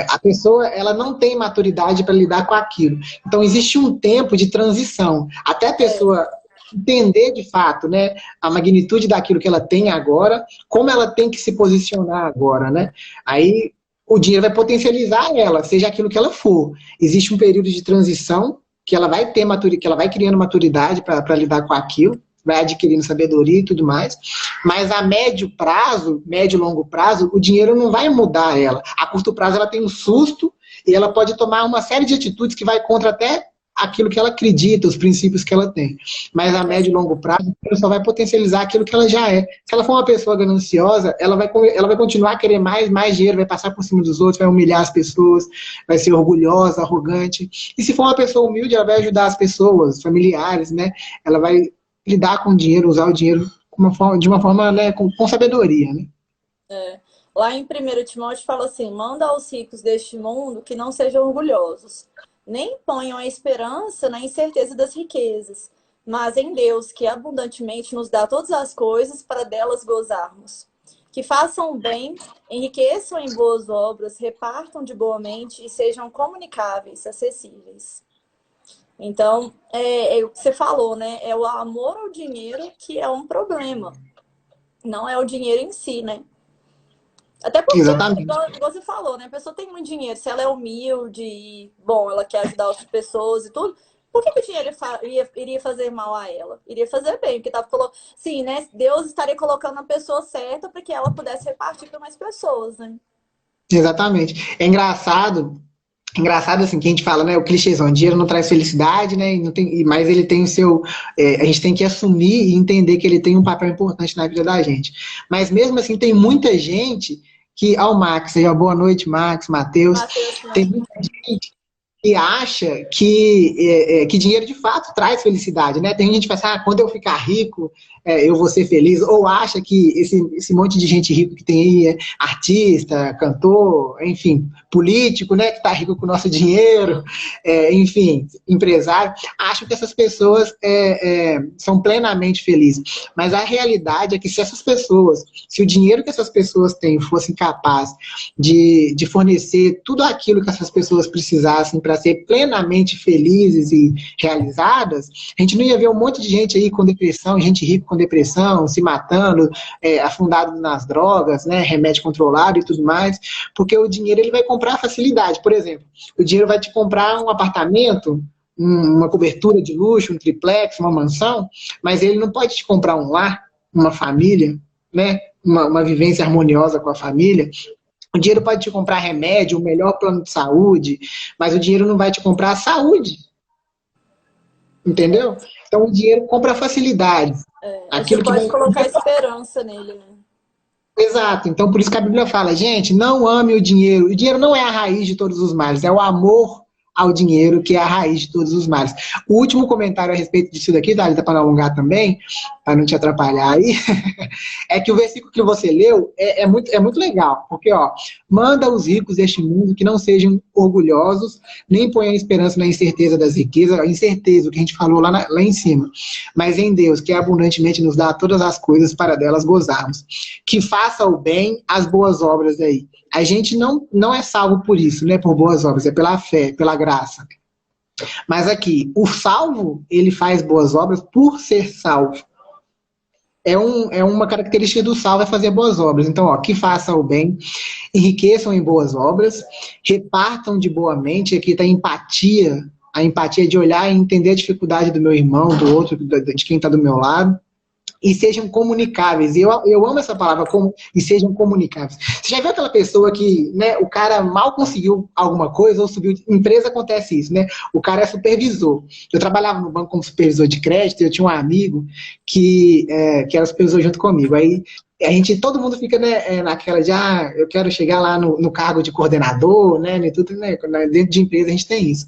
A pessoa ela não tem maturidade para lidar com aquilo. Então existe um tempo de transição. Até a pessoa entender de fato, né, a magnitude daquilo que ela tem agora, como ela tem que se posicionar agora, né? Aí o dinheiro vai potencializar ela, seja aquilo que ela for. Existe um período de transição que ela vai ter maturidade, que ela vai criando maturidade para lidar com aquilo, vai adquirindo sabedoria e tudo mais, mas a médio prazo, médio e longo prazo, o dinheiro não vai mudar ela. A curto prazo ela tem um susto e ela pode tomar uma série de atitudes que vai contra até aquilo que ela acredita, os princípios que ela tem. Mas a médio e longo prazo, ela só vai potencializar aquilo que ela já é. Se ela for uma pessoa gananciosa, ela vai continuar a querer mais dinheiro, vai passar por cima dos outros, vai humilhar as pessoas, vai ser orgulhosa, arrogante. E se for uma pessoa humilde, ela vai ajudar as pessoas, familiares, né? Ela vai lidar com o dinheiro, usar o dinheiro de uma forma, né, com sabedoria, né? Lá em 1 Timóteo fala assim, manda aos ricos deste mundo que não sejam orgulhosos, nem ponham a esperança na incerteza das riquezas, mas em Deus, que abundantemente nos dá todas as coisas para delas gozarmos. Que façam o bem, enriqueçam em boas obras, repartam de boa mente e sejam comunicáveis, acessíveis. Então, é o que você falou, né? É o amor ao dinheiro que é um problema. Não é o dinheiro em si, né? Até porque, igual você falou, né? A pessoa tem muito dinheiro. Se ela é humilde e, bom, ela quer ajudar outras pessoas e tudo, por que o dinheiro iria fazer mal a ela? Iria fazer bem, porque sim, né? Deus estaria colocando a pessoa certa para que ela pudesse repartir para mais pessoas, né? Exatamente. É engraçado assim, que a gente fala, né, o clichêzão, dinheiro não traz felicidade, né, mas ele tem o seu, a gente tem que assumir e entender que ele tem um papel importante na vida da gente. Mas mesmo assim, tem muita gente que, Max, seja boa noite, Max, Matheus, tem muita gente que acha que dinheiro de fato traz felicidade, né? Tem gente que fala assim, quando eu ficar rico, eu vou ser feliz, ou acha que esse monte de gente rico que tem aí é artista, cantor, enfim, político, né, que tá rico com o nosso dinheiro, enfim, empresário, acham que essas pessoas são plenamente felizes. Mas a realidade é que se o dinheiro que essas pessoas têm fosse capaz de fornecer tudo aquilo que essas pessoas precisassem para ser plenamente felizes e realizadas, a gente não ia ver um monte de gente aí com depressão, gente rica com depressão, se matando, afundado nas drogas, né, remédio controlado e tudo mais, porque o dinheiro ele vai comprar facilidade. Por exemplo, o dinheiro vai te comprar um apartamento, uma cobertura de luxo, um triplex, uma mansão, mas ele não pode te comprar um lar, uma família, né, uma vivência harmoniosa com a família. O dinheiro pode te comprar remédio, o melhor plano de saúde, mas o dinheiro não vai te comprar a saúde. Entendeu? Então o dinheiro compra facilidade. Você pode colocar esperança nele, né? Exato. Então por isso que a Bíblia fala, gente, não ame o dinheiro. O dinheiro não é a raiz de todos os males, é o amor ao dinheiro, que é a raiz de todos os males. O último comentário a respeito disso daqui, Thalita, para não alongar também, para não te atrapalhar aí, é que o versículo que você leu é muito legal, porque, ó, manda aos ricos deste mundo que não sejam orgulhosos, nem ponham esperança na incerteza das riquezas, a incerteza, o que a gente falou lá em cima, mas em Deus, que abundantemente nos dá todas as coisas para delas gozarmos. Que faça o bem, as boas obras aí. A gente não é salvo por isso, né? Por boas obras, é pela fé, pela graça. Mas aqui, o salvo, ele faz boas obras por ser salvo. É uma característica do salvo é fazer boas obras. Então, ó, que faça o bem, enriqueçam em boas obras, repartam de boa mente. Aqui está a empatia de olhar e entender a dificuldade do meu irmão, do outro, de quem está do meu lado. E sejam comunicáveis. E eu amo essa palavra, e sejam comunicáveis. Você já viu aquela pessoa que, né, o cara mal conseguiu alguma coisa ou subiu. Em empresa acontece isso, né? O cara é supervisor. Eu trabalhava no banco como supervisor de crédito, e eu tinha um amigo que era supervisor junto comigo. Aí todo mundo fica, né, naquela de, eu quero chegar lá no cargo de coordenador, né, e tudo, né, dentro de empresa a gente tem isso.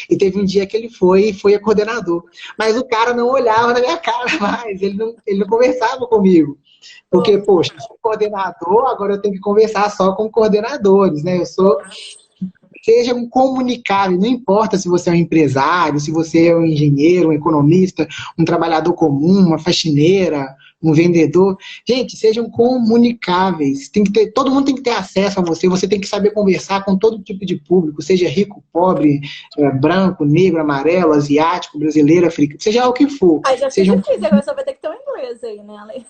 E teve um dia que ele foi a coordenador. Mas o cara não olhava na minha cara mais, ele não conversava comigo. Porque, poxa, eu sou coordenador, agora eu tenho que conversar só com coordenadores, né, seja um comunicável, não importa se você é um empresário, se você é um engenheiro, um economista, um trabalhador comum, uma faxineira, um vendedor. Gente, sejam comunicáveis. Todo mundo tem que ter acesso a você, você tem que saber conversar com todo tipo de público, seja rico, pobre, branco, negro, amarelo, asiático, brasileiro, africano, seja o que for. Aí já fica difícil, agora você vai ter que ter um inglês aí, né, Ale?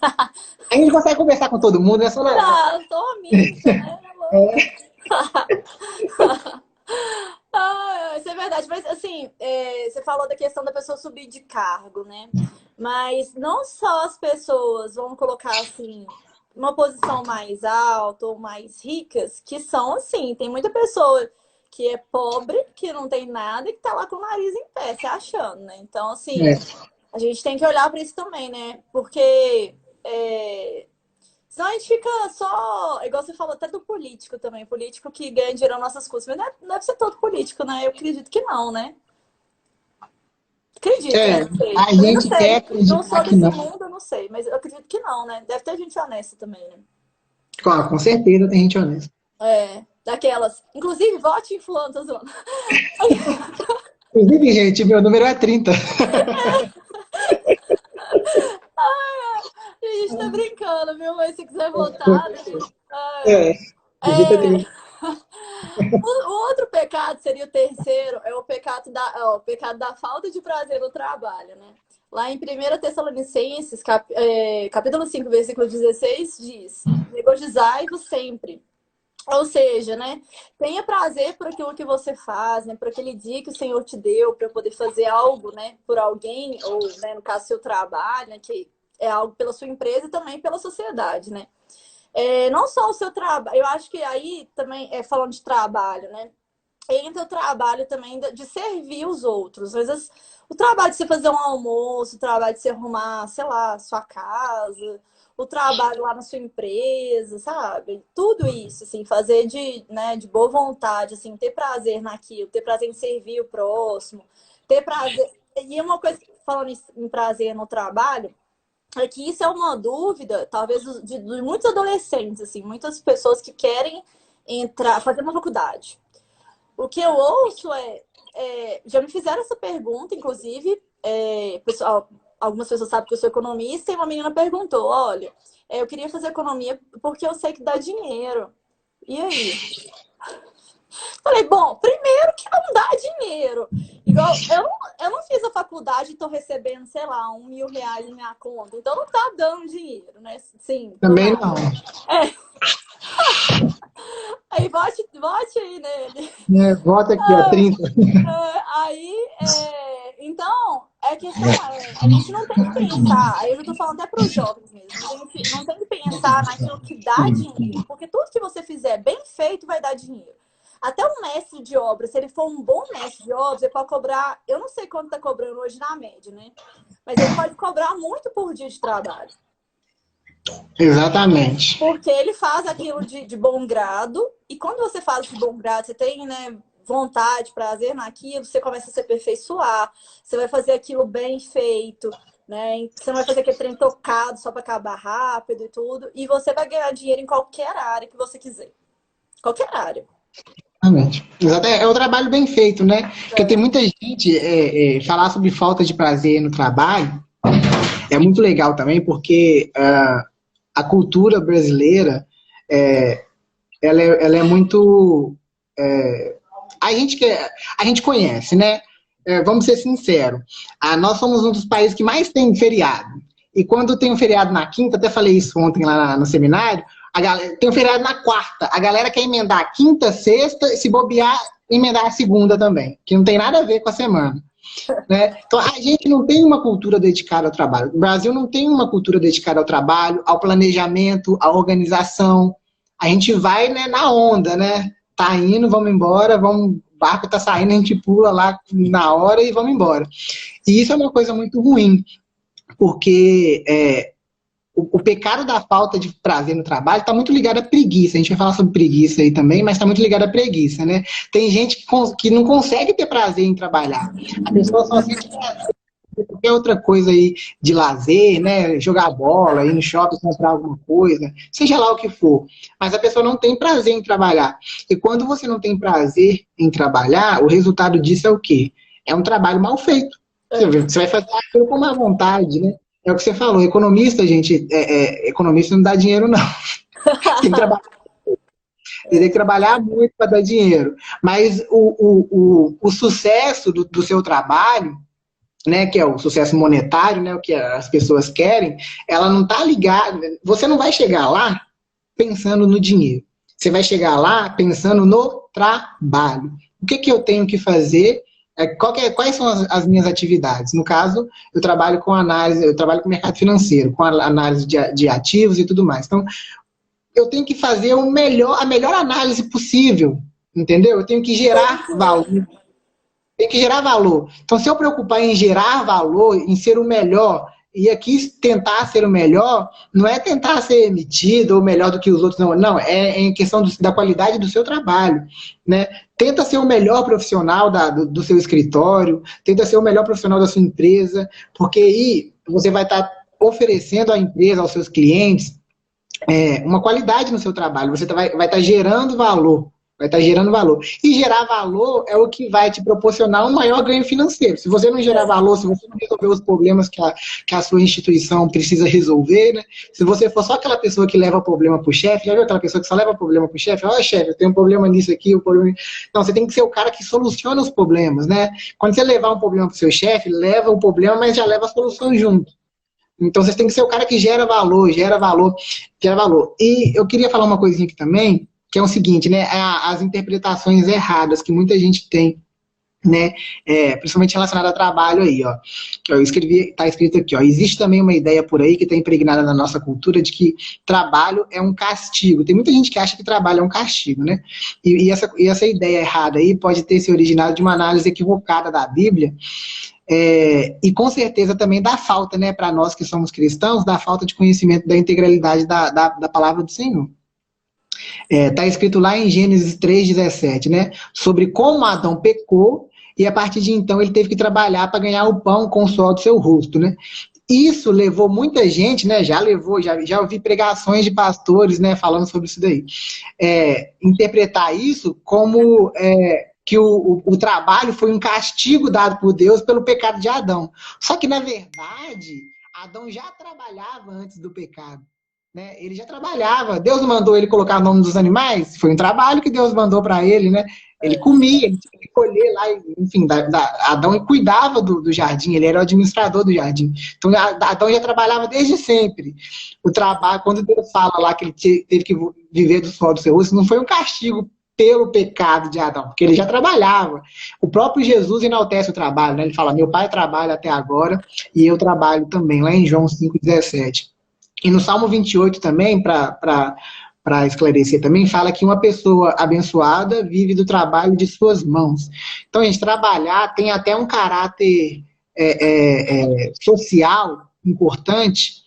A gente consegue conversar com todo mundo, né? Só Não, tô amiga, né? Isso é verdade, mas assim, você falou da questão da pessoa subir de cargo, né? Mas não só as pessoas vão colocar assim uma posição mais alta ou mais ricas, que são assim, tem muita pessoa que é pobre, que não tem nada e que tá lá com o nariz em pé, se achando, né? Então, assim, a gente tem que olhar para isso também, né? Porque senão a gente fica só, igual você falou, até do político também. Político que ganha dinheiro nas nossas custas. Mas não deve ser todo político, né? Eu acredito que não, né? Acredito, não sei. A Eu não gente quer sei. Não sou acreditar que desse não. mundo, eu não sei. Mas eu acredito que não, né? Deve ter gente honesta também, né? Claro, com certeza tem gente honesta. Daquelas. Inclusive, vote em fulano, tô zoando. Inclusive, gente, meu número é 30. A gente tá brincando, viu? Mas se quiser votar, Digita 30. O outro pecado seria o terceiro, é o pecado da falta de prazer no trabalho, né? Lá em 1 Tessalonicenses, capítulo 5, versículo 16, diz: regozijai-vos sempre. Ou seja, né? Tenha prazer por aquilo que você faz, né? Por aquele dia que o Senhor te deu para poder fazer algo, né? Por alguém, ou, né, no caso, seu trabalho, né? Que é algo pela sua empresa e também pela sociedade, né? Não só o seu trabalho, eu acho que aí também, falando de trabalho, né? Entra o trabalho também de servir os outros. Às vezes, o trabalho de você fazer um almoço, o trabalho de você arrumar, sei lá, sua casa, o trabalho lá na sua empresa, sabe? Tudo isso, assim, fazer de boa vontade, assim, ter prazer naquilo, ter prazer em servir o próximo, ter prazer. E uma coisa, falando em prazer no trabalho, é que isso é uma dúvida, talvez, de muitos adolescentes, assim, muitas pessoas que querem fazer uma faculdade. O que eu ouço já me fizeram essa pergunta, inclusive, algumas pessoas sabem que eu sou economista, e uma menina perguntou, olha, eu queria fazer economia porque eu sei que dá dinheiro. E aí? Falei, bom, primeiro que não dá dinheiro. Igual, eu não fiz a faculdade e tô recebendo, sei lá, R$1.000 na minha conta. Então não tá dando dinheiro, né? Sim. Também não. Aí vote aí nele. Vota aqui, ó, 30. Então, a questão a gente não tem que pensar, aí eu já tô falando até para os jovens mesmo, a gente não tem que pensar naquilo que dá dinheiro, porque tudo que você fizer bem feito vai dar dinheiro. Até um mestre de obra, se ele for um bom mestre de obra, ele pode cobrar, eu não sei quanto tá cobrando hoje na média, né? Mas ele pode cobrar muito por dia de trabalho. Exatamente. Porque ele faz aquilo de bom grado, e quando você faz de bom grado, você tem, né? vontade, prazer naquilo, você começa a se aperfeiçoar, você vai fazer aquilo bem feito, né? Você não vai fazer aquele trem tocado só para acabar rápido e tudo, e você vai ganhar dinheiro em qualquer área que você quiser. Qualquer área. Exatamente. É o trabalho bem feito, né? Porque tem muita gente falar sobre falta de prazer no trabalho é muito legal também, porque a cultura brasileira ela é muito a gente conhece, né? Vamos ser sinceros. Nós somos um dos países que mais tem feriado. E quando tem um feriado na quinta, até falei isso ontem lá no seminário, tem um feriado na quarta. A galera quer emendar a quinta, sexta, se bobear, emendar a segunda também, que não tem nada a ver com a semana. Né? Então, a gente não tem uma cultura dedicada ao trabalho. O Brasil não tem uma cultura dedicada ao trabalho, ao planejamento, à organização. A gente vai, né, na onda, né? Tá indo, vamos embora, o barco tá saindo, a gente pula lá na hora e vamos embora. E isso é uma coisa muito ruim, porque o pecado da falta de prazer no trabalho está muito ligado à preguiça. A gente vai falar sobre preguiça aí também, mas está muito ligado à preguiça, né? Tem gente que não consegue ter prazer em trabalhar. A pessoa só sente prazer em qualquer outra coisa aí de lazer, né? Jogar bola, ir no shopping, comprar alguma coisa, seja lá o que for. Mas a pessoa não tem prazer em trabalhar. E quando você não tem prazer em trabalhar, o resultado disso é o quê? É um trabalho mal feito. Você vai fazer aquilo com má vontade, né? É o que você falou, economista, gente, economista não dá dinheiro, não. Tem que trabalhar muito para dar dinheiro. Mas o sucesso do seu trabalho, né, que é o sucesso monetário, né, o que as pessoas querem, ela não está ligada. Você não vai chegar lá pensando no dinheiro. Você vai chegar lá pensando no trabalho. O que eu tenho que fazer? Quais são as minhas atividades? No caso, eu trabalho com análise, eu trabalho com mercado financeiro, com análise de ativos e tudo mais. Então, eu tenho que fazer a melhor análise possível, entendeu? Eu tenho que gerar valor. Tem que gerar valor. Então, se eu preocupar em gerar valor, em ser o melhor, e aqui tentar ser o melhor, não é tentar ser emitido ou melhor do que os outros, não. Não, é em questão da qualidade do seu trabalho, né? Tenta ser o melhor profissional do seu escritório, tenta ser o melhor profissional da sua empresa, porque aí você vai estar oferecendo à empresa, aos seus clientes, uma qualidade no seu trabalho. Você vai estar gerando valor. Vai estar gerando valor. E gerar valor é o que vai te proporcionar um maior ganho financeiro. Se você não gerar valor, se você não resolver os problemas que a sua instituição precisa resolver, né? Se você for só aquela pessoa que leva problema para o chefe, já viu aquela pessoa que só leva problema para o chefe? Olha, chefe, eu tenho um problema nisso aqui, um problema... Não, você tem que ser o cara que soluciona os problemas, né? Quando você levar um problema para o seu chefe, leva o problema, mas já leva a solução junto. Então, você tem que ser o cara que gera valor, gera valor, gera valor. E eu queria falar uma coisinha aqui também, que é o seguinte, né, as interpretações erradas que muita gente tem, né, principalmente relacionada a trabalho aí, ó, que eu escrevi, tá escrito aqui, ó, existe também uma ideia por aí que está impregnada na nossa cultura de que trabalho é um castigo. Tem muita gente que acha que trabalho é um castigo, né, e essa ideia errada aí pode ter se originado de uma análise equivocada da Bíblia, e com certeza também da falta, né, para nós que somos cristãos, da falta de conhecimento da integralidade da palavra do Senhor. Está escrito lá em Gênesis 3,17, né? Sobre como Adão pecou e a partir de então ele teve que trabalhar para ganhar o pão com o suor do seu rosto, né? Isso levou muita gente, né? Já ouvi pregações de pastores, né? Falando sobre isso daí. Interpretar isso como que o trabalho foi um castigo dado por Deus pelo pecado de Adão. Só que, na verdade, Adão já trabalhava antes do pecado. Né? Ele já trabalhava. Deus não mandou ele colocar o nome dos animais? Foi um trabalho que Deus mandou para ele, né? Ele comia, ele tinha que colher lá, enfim, Adão cuidava do jardim, ele era o administrador do jardim. Então, Adão já trabalhava desde sempre. O trabalho, quando Deus fala lá que ele teve que viver do suor do seu rosto, não foi um castigo pelo pecado de Adão, porque ele já trabalhava. O próprio Jesus enaltece o trabalho, né? Ele fala, meu pai trabalha até agora e eu trabalho também, lá em João 5,17. E no Salmo 28 também, para esclarecer também, fala que uma pessoa abençoada vive do trabalho de suas mãos. Então, a gente trabalhar tem até um caráter social importante,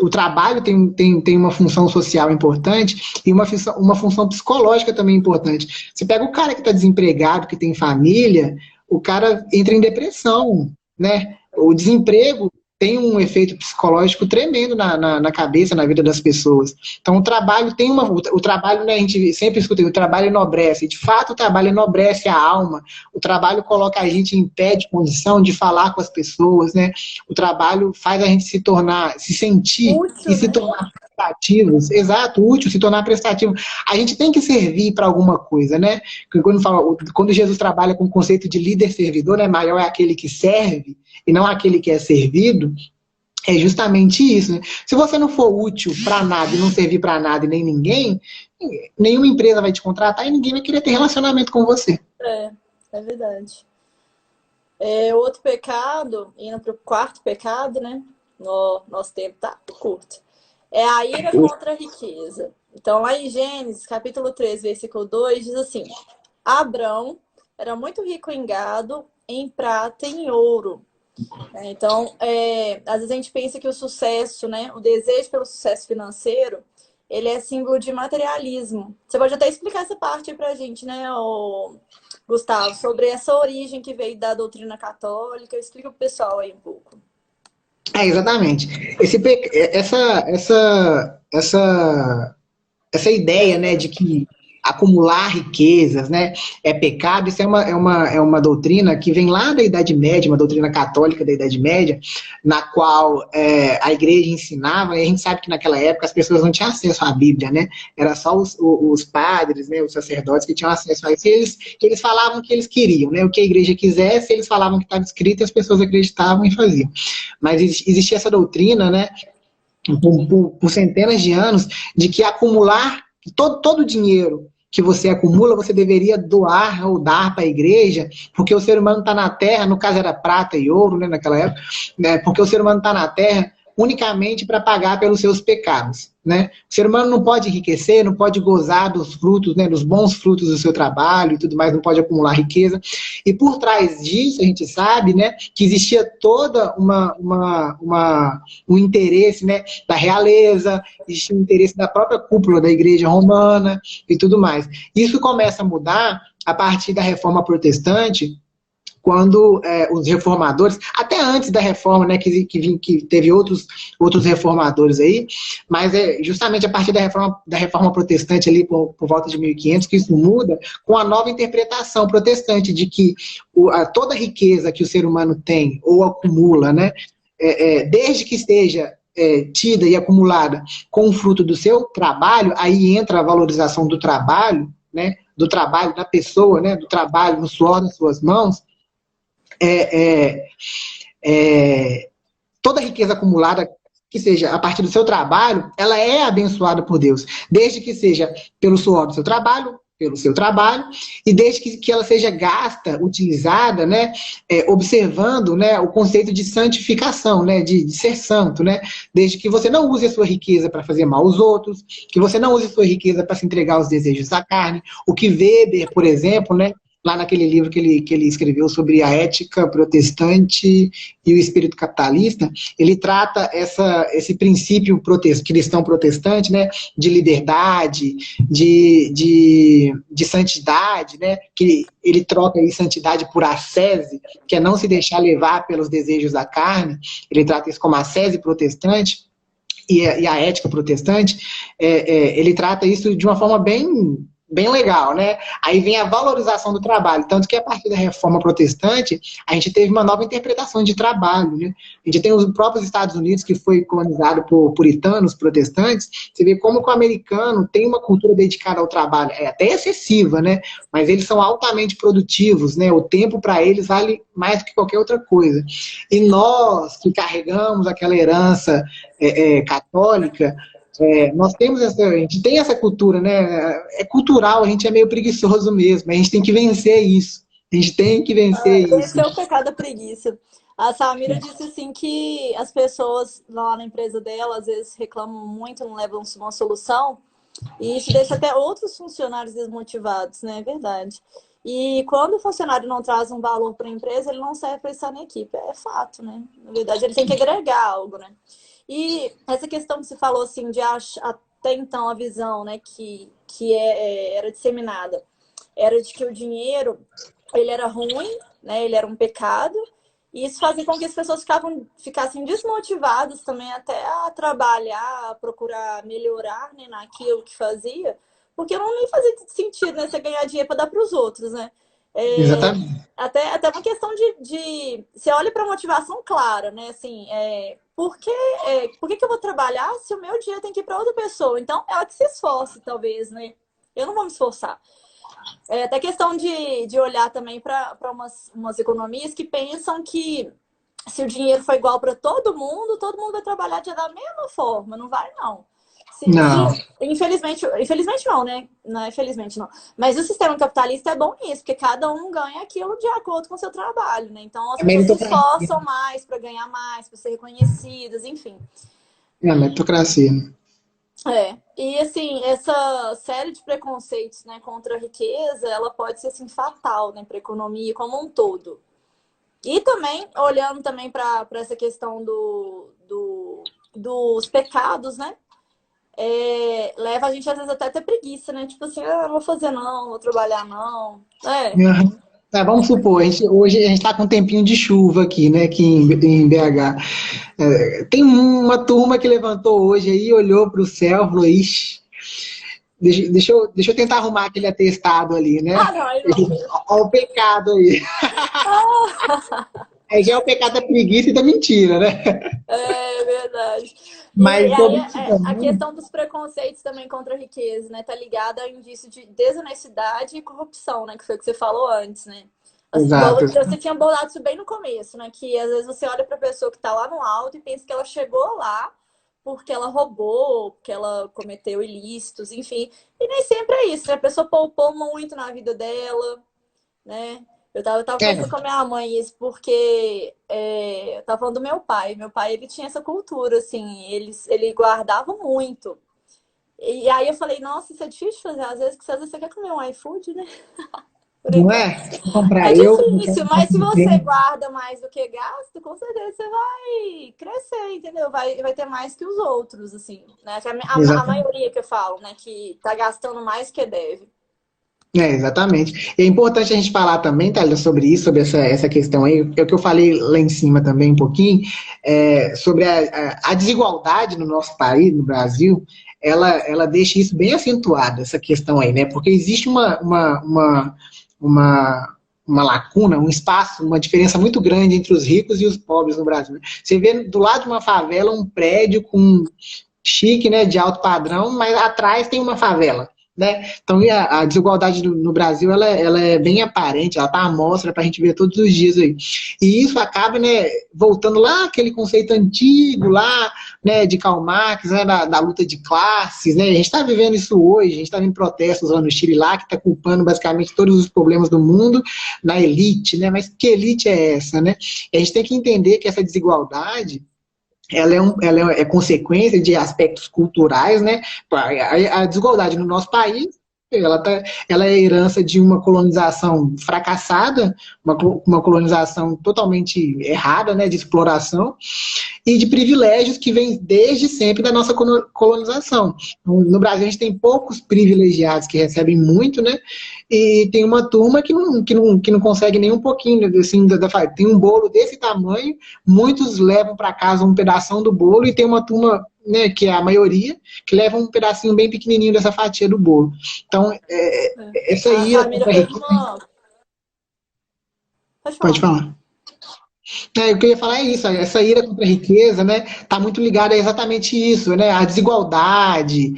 o trabalho tem uma função social importante e uma função psicológica também importante. Você pega o cara que está desempregado, que tem família, o cara entra em depressão, né? O desemprego tem um efeito psicológico tremendo na cabeça, na vida das pessoas. Então, o trabalho tem o trabalho, né, a gente sempre escuta, o trabalho enobrece. De fato, o trabalho enobrece a alma. O trabalho coloca a gente em pé de condição de falar com as pessoas, né? O trabalho faz a gente se sentir Útil, e se né? tornar prestativos. Exato, útil, se tornar prestativo. A gente tem que servir para alguma coisa, né? Quando Jesus trabalha com o conceito de líder-servidor, né, maior é aquele que serve e não aquele que é servido, é justamente isso. Né? Se você não for útil para nada e não servir para nada e nem ninguém, nenhuma empresa vai te contratar e ninguém vai querer ter relacionamento com você. É verdade. Outro pecado, indo para o quarto pecado, né? Nosso tempo tá curto. É a ira contra a riqueza. Então, lá em Gênesis, capítulo 3, versículo 2, diz assim: Abrão era muito rico em gado, em prata e em ouro. Então, às vezes a gente pensa que o sucesso, né, o desejo pelo sucesso financeiro, ele é símbolo de materialismo. Você pode até explicar essa parte aí pra gente, né, Gustavo, sobre essa origem que veio da doutrina católica. Explica pro pessoal aí um pouco. Exatamente. Essa ideia, né, de que acumular riquezas, né, é pecado, isso é uma doutrina que vem lá da Idade Média, uma doutrina católica da Idade Média, na qual a igreja ensinava, e a gente sabe que naquela época as pessoas não tinham acesso à Bíblia, né, era só os padres, né, os sacerdotes que tinham acesso a isso, e eles falavam o que eles queriam, né, o que a igreja quisesse, eles falavam que estava escrito e as pessoas acreditavam e faziam. Mas existia essa doutrina, né, por centenas de anos, de que acumular todo o dinheiro que você acumula, você deveria doar ou dar para a igreja, porque o ser humano está na Terra, no caso era prata e ouro, né, naquela época, né, porque o ser humano está na Terra unicamente para pagar pelos seus pecados, né? O ser humano não pode enriquecer, não pode gozar dos frutos, né, dos bons frutos do seu trabalho e tudo mais, não pode acumular riqueza. E por trás disso, a gente sabe, né, que existia toda um interesse, né, da realeza, existia um interesse da própria cúpula da igreja romana e tudo mais. Isso começa a mudar a partir da Reforma Protestante, quando os reformadores, até antes da reforma, né, que teve outros reformadores aí, mas é justamente a partir da reforma protestante ali por volta de 1500 que isso muda, com a nova interpretação protestante de que toda riqueza que o ser humano tem ou acumula, né, desde que esteja tida e acumulada com o fruto do seu trabalho, aí entra a valorização do trabalho, né, do trabalho da pessoa, né, do trabalho no suor das suas mãos. Toda riqueza acumulada, que seja a partir do seu trabalho, ela é abençoada por Deus, desde que seja pelo suor do seu trabalho, pelo seu trabalho, e desde que ela seja gasta, utilizada, né, observando, né, o conceito de santificação, né, de ser santo, né, desde que você não use a sua riqueza para fazer mal aos outros, que você não use a sua riqueza para se entregar aos desejos da carne, o que Weber, por exemplo, né, lá naquele livro que ele escreveu sobre a ética protestante e o espírito capitalista, ele trata esse princípio cristão protestante, né, de liberdade, de santidade, né, que ele troca aí santidade por ascese, que é não se deixar levar pelos desejos da carne, ele trata isso como ascese protestante, e a ética protestante, ele trata isso de uma forma bem legal, né? Aí vem a valorização do trabalho, tanto que a partir da reforma protestante, a gente teve uma nova interpretação de trabalho, né? A gente tem os próprios Estados Unidos, que foi colonizado por puritanos, protestantes, você vê como que o americano tem uma cultura dedicada ao trabalho, é até excessiva, né? Mas eles são altamente produtivos, né? O tempo para eles vale mais do que qualquer outra coisa. E nós, que carregamos aquela herança católica, a gente tem essa cultura, né? É cultural, a gente é meio preguiçoso mesmo. A gente tem que vencer isso. A gente tem que vencer isso. Esse é o pecado da preguiça. A Samira disse assim que as pessoas lá na empresa dela às vezes reclamam muito, não levam uma solução, e isso deixa até outros funcionários desmotivados, né? É verdade. E quando o funcionário não traz um valor para a empresa, ele não serve para estar na equipe. É fato, né? Na verdade, ele tem que agregar algo, né? E essa questão que você falou, assim, de até então a visão, né, era disseminada, era de que o dinheiro, ele era ruim, né, ele era um pecado, e isso fazia com que as pessoas ficassem desmotivadas também até a trabalhar, a procurar melhorar, né, naquilo que fazia, porque não nem fazia sentido, né, você ganhar dinheiro para dar para os outros, né? É, Exatamente. até uma questão de você olha para a motivação clara, né? Assim, por que eu vou trabalhar se o meu dinheiro tem que ir para outra pessoa? Então, ela que se esforce, talvez, né? Eu não vou me esforçar. Até questão de olhar também para umas economias que pensam que se o dinheiro for igual para todo mundo vai trabalhar da mesma forma. Não vai, não. Não. Infelizmente não, né? Não é felizmente não. Mas o sistema capitalista é bom nisso, porque cada um ganha aquilo de acordo com o seu trabalho, né? Então as É pessoas se meritocracia. esforçam mais para ganhar mais, para ser reconhecidas, enfim. É a meritocracia. E assim, essa série de preconceitos, né, contra a riqueza, ela pode ser assim fatal, né, para a economia como um todo. E também olhando também para essa questão dos pecados, né? Leva a gente às vezes até a ter preguiça, né? Tipo assim, não vou fazer não, vou trabalhar não. Uhum. Tá, vamos supor, hoje a gente está com um tempinho de chuva aqui, né, aqui em BH. Tem uma turma que levantou hoje aí, olhou para o céu e falou, ixi, deixa eu tentar arrumar aquele atestado ali, né? Ah, não, aí não. Olha o pecado aí. Aí já é o pecado da preguiça e da mentira, né? É verdade. E Mas aí sobre isso a também, questão dos preconceitos também contra a riqueza, né? Tá ligada ao indício de desonestidade e corrupção, né? Que foi o que você falou antes, né? exato. Você tinha bolado isso bem no começo, né? Que às vezes você olha para a pessoa que está lá no alto e pensa que ela chegou lá porque ela roubou, porque ela cometeu ilícitos, enfim. E nem sempre é isso, né? A pessoa poupou muito na vida dela, né? Eu tava conversando com a minha mãe isso, porque eu tava falando do meu pai. Meu pai, ele tinha essa cultura, assim, ele guardava muito. E aí eu falei, nossa, isso é difícil de fazer. Às vezes você quer comer um iFood, né? Não Brincando. é? Se comprar É eu, difícil, mas se você guarda mais do que gasta, com certeza você vai crescer, entendeu? Vai ter mais que os outros, assim, né? Que a exatamente. maioria que eu falo, né? Que tá gastando mais que deve. Exatamente. E é importante a gente falar também, Thalia, sobre isso, sobre essa questão aí, é o que eu falei lá em cima também um pouquinho, sobre a desigualdade no nosso país, no Brasil, ela deixa isso bem acentuado, essa questão aí, né? Porque existe uma, uma lacuna, um espaço, uma diferença muito grande entre os ricos e os pobres no Brasil. Você vê do lado de uma favela um prédio com chique, né, de alto padrão, mas atrás tem uma favela. Né? Então, a desigualdade no Brasil ela é bem aparente, ela está à mostra para a gente ver todos os dias aí. E isso acaba, né, voltando lá aquele conceito antigo lá, né, de Karl Marx, né, da luta de classes. Né? A gente está vivendo isso hoje, a gente está vendo protestos lá no Chile lá, que está culpando basicamente todos os problemas do mundo na elite. Né? Mas que elite é essa? Né? E a gente tem que entender que essa desigualdade ela é consequência de aspectos culturais, né? A desigualdade no nosso país, ela é herança de uma colonização fracassada, uma colonização totalmente errada, né? De exploração, e de privilégios que vêm desde sempre da nossa colonização. No Brasil, a gente tem poucos privilegiados que recebem muito, né? E tem uma turma que não consegue nem um pouquinho, assim, tem um bolo desse tamanho, muitos levam para casa um pedação do bolo, e tem uma turma, né, que é a maioria, que leva um pedacinho bem pequenininho dessa fatia do bolo. Então, essa A ira família contra a foi riqueza, uma. Pode pode falar. falar. O que eu ia falar é isso, essa ira contra a riqueza, né, está muito ligada a exatamente isso, né, a desigualdade,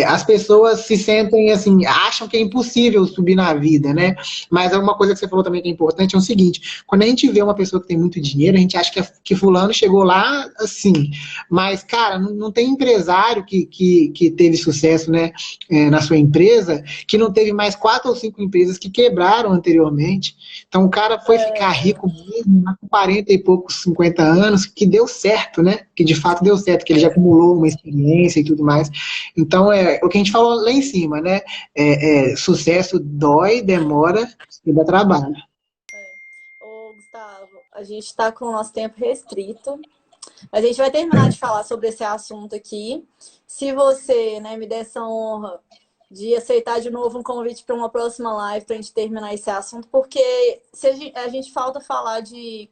as pessoas se sentem assim, acham que é impossível subir na vida, né, mas é uma coisa que você falou também que é importante, é o seguinte, quando a gente vê uma pessoa que tem muito dinheiro, a gente acha que fulano chegou lá assim, mas, cara, não tem empresário que teve sucesso, né, na sua empresa, que não teve mais 4 ou 5 empresas que quebraram anteriormente, então o cara foi ficar rico mesmo, com 40 e poucos, 50 anos, que deu certo, né? Que de fato deu certo, que ele já acumulou uma experiência e tudo mais. Então, é o que a gente falou lá em cima, né? Sucesso dói, demora e dá trabalho. Ô, Gustavo, a gente está com o nosso tempo restrito. Mas a gente vai terminar de falar sobre esse assunto aqui. Se você, né, me der essa honra de aceitar de novo um convite para uma próxima live para a gente terminar esse assunto, porque se a gente falta falar de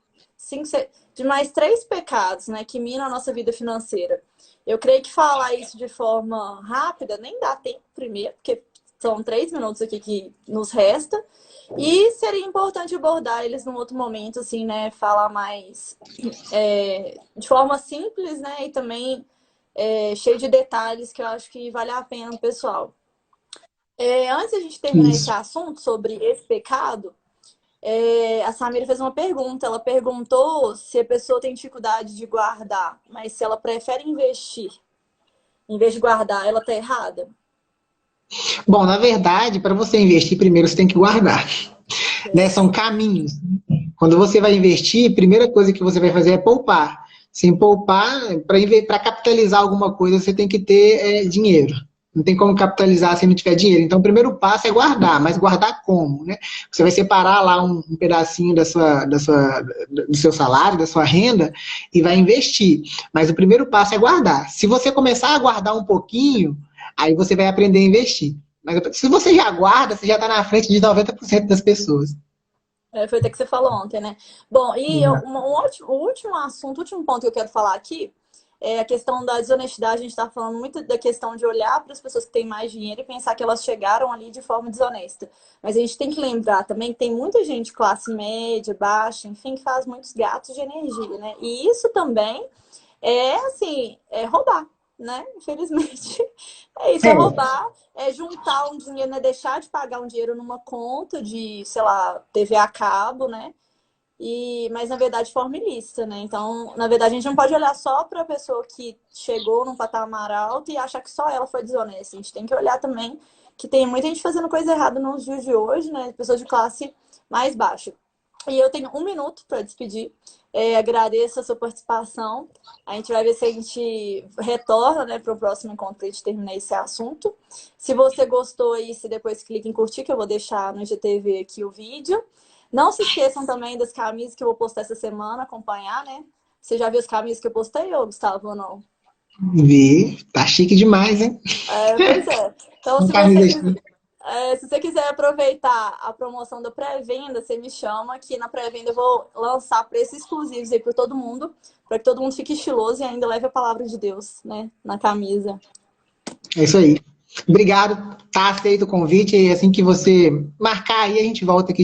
de mais 3 pecados, né, que minam a nossa vida financeira. Eu creio que falar isso de forma rápida nem dá tempo primeiro, porque são 3 minutos aqui que nos resta. E seria importante abordar eles num outro momento, assim, né? Falar mais de forma simples, né? E também cheio de detalhes que eu acho que vale a pena, pessoal. Antes de a gente terminar esse Isso. assunto sobre esse pecado, a Samira fez uma pergunta. Ela perguntou se a pessoa tem dificuldade de guardar, mas se ela prefere investir em vez de guardar, ela tá errada? Bom, na verdade, para você investir, primeiro você tem que guardar. Né? São caminhos. Quando você vai investir, a primeira coisa que você vai fazer é poupar. Sem poupar, para capitalizar alguma coisa, você tem que ter dinheiro. Não tem como capitalizar se não tiver dinheiro. Então, o primeiro passo é guardar, mas guardar como? Né? Você vai separar lá um pedacinho do seu salário, da sua renda, e vai investir. Mas o primeiro passo é guardar. Se você começar a guardar um pouquinho, aí você vai aprender a investir. Mas se você já guarda, você já está na frente de 90% das pessoas. Foi até que você falou ontem, né? Bom, e Exato. o último assunto, o último ponto que eu quero falar aqui é a questão da desonestidade. A gente está falando muito da questão de olhar para as pessoas que têm mais dinheiro e pensar que elas chegaram ali de forma desonesta. Mas a gente tem que lembrar também que tem muita gente de classe média, baixa, enfim, que faz muitos gatos de energia, né? E isso também assim, roubar, né? Infelizmente. É isso, é É, roubar, é juntar um dinheiro, né? Deixar de pagar um dinheiro numa conta de, sei lá, TV a cabo, né? Mas na verdade de forma ilícita, né? Então, na verdade, a gente não pode olhar só para a pessoa que chegou num patamar alto e achar que só ela foi desonesta. A gente tem que olhar também que tem muita gente fazendo coisa errada nos dias de hoje, né? Pessoas de classe mais baixa. E eu tenho 1 minuto para despedir. Agradeço a sua participação. A gente vai ver se a gente retorna, né, para o próximo encontro para a gente terminar esse assunto. Se você gostou aí, se depois clica em curtir, que eu vou deixar no IGTV aqui o vídeo. Não se esqueçam também das camisas que eu vou postar essa semana, acompanhar, né? Você já viu as camisas que eu postei, ô, Gustavo, ou não? vi, tá chique demais, hein? Pois é. Então, Uma camisa chique. se você quiser aproveitar a promoção da pré-venda, você me chama, que na pré-venda eu vou lançar preços exclusivos aí para todo mundo, para que todo mundo fique estiloso e ainda leve a palavra de Deus, né, na camisa. É isso aí. Obrigado, tá aceito o convite e assim que você marcar aí, a gente volta aqui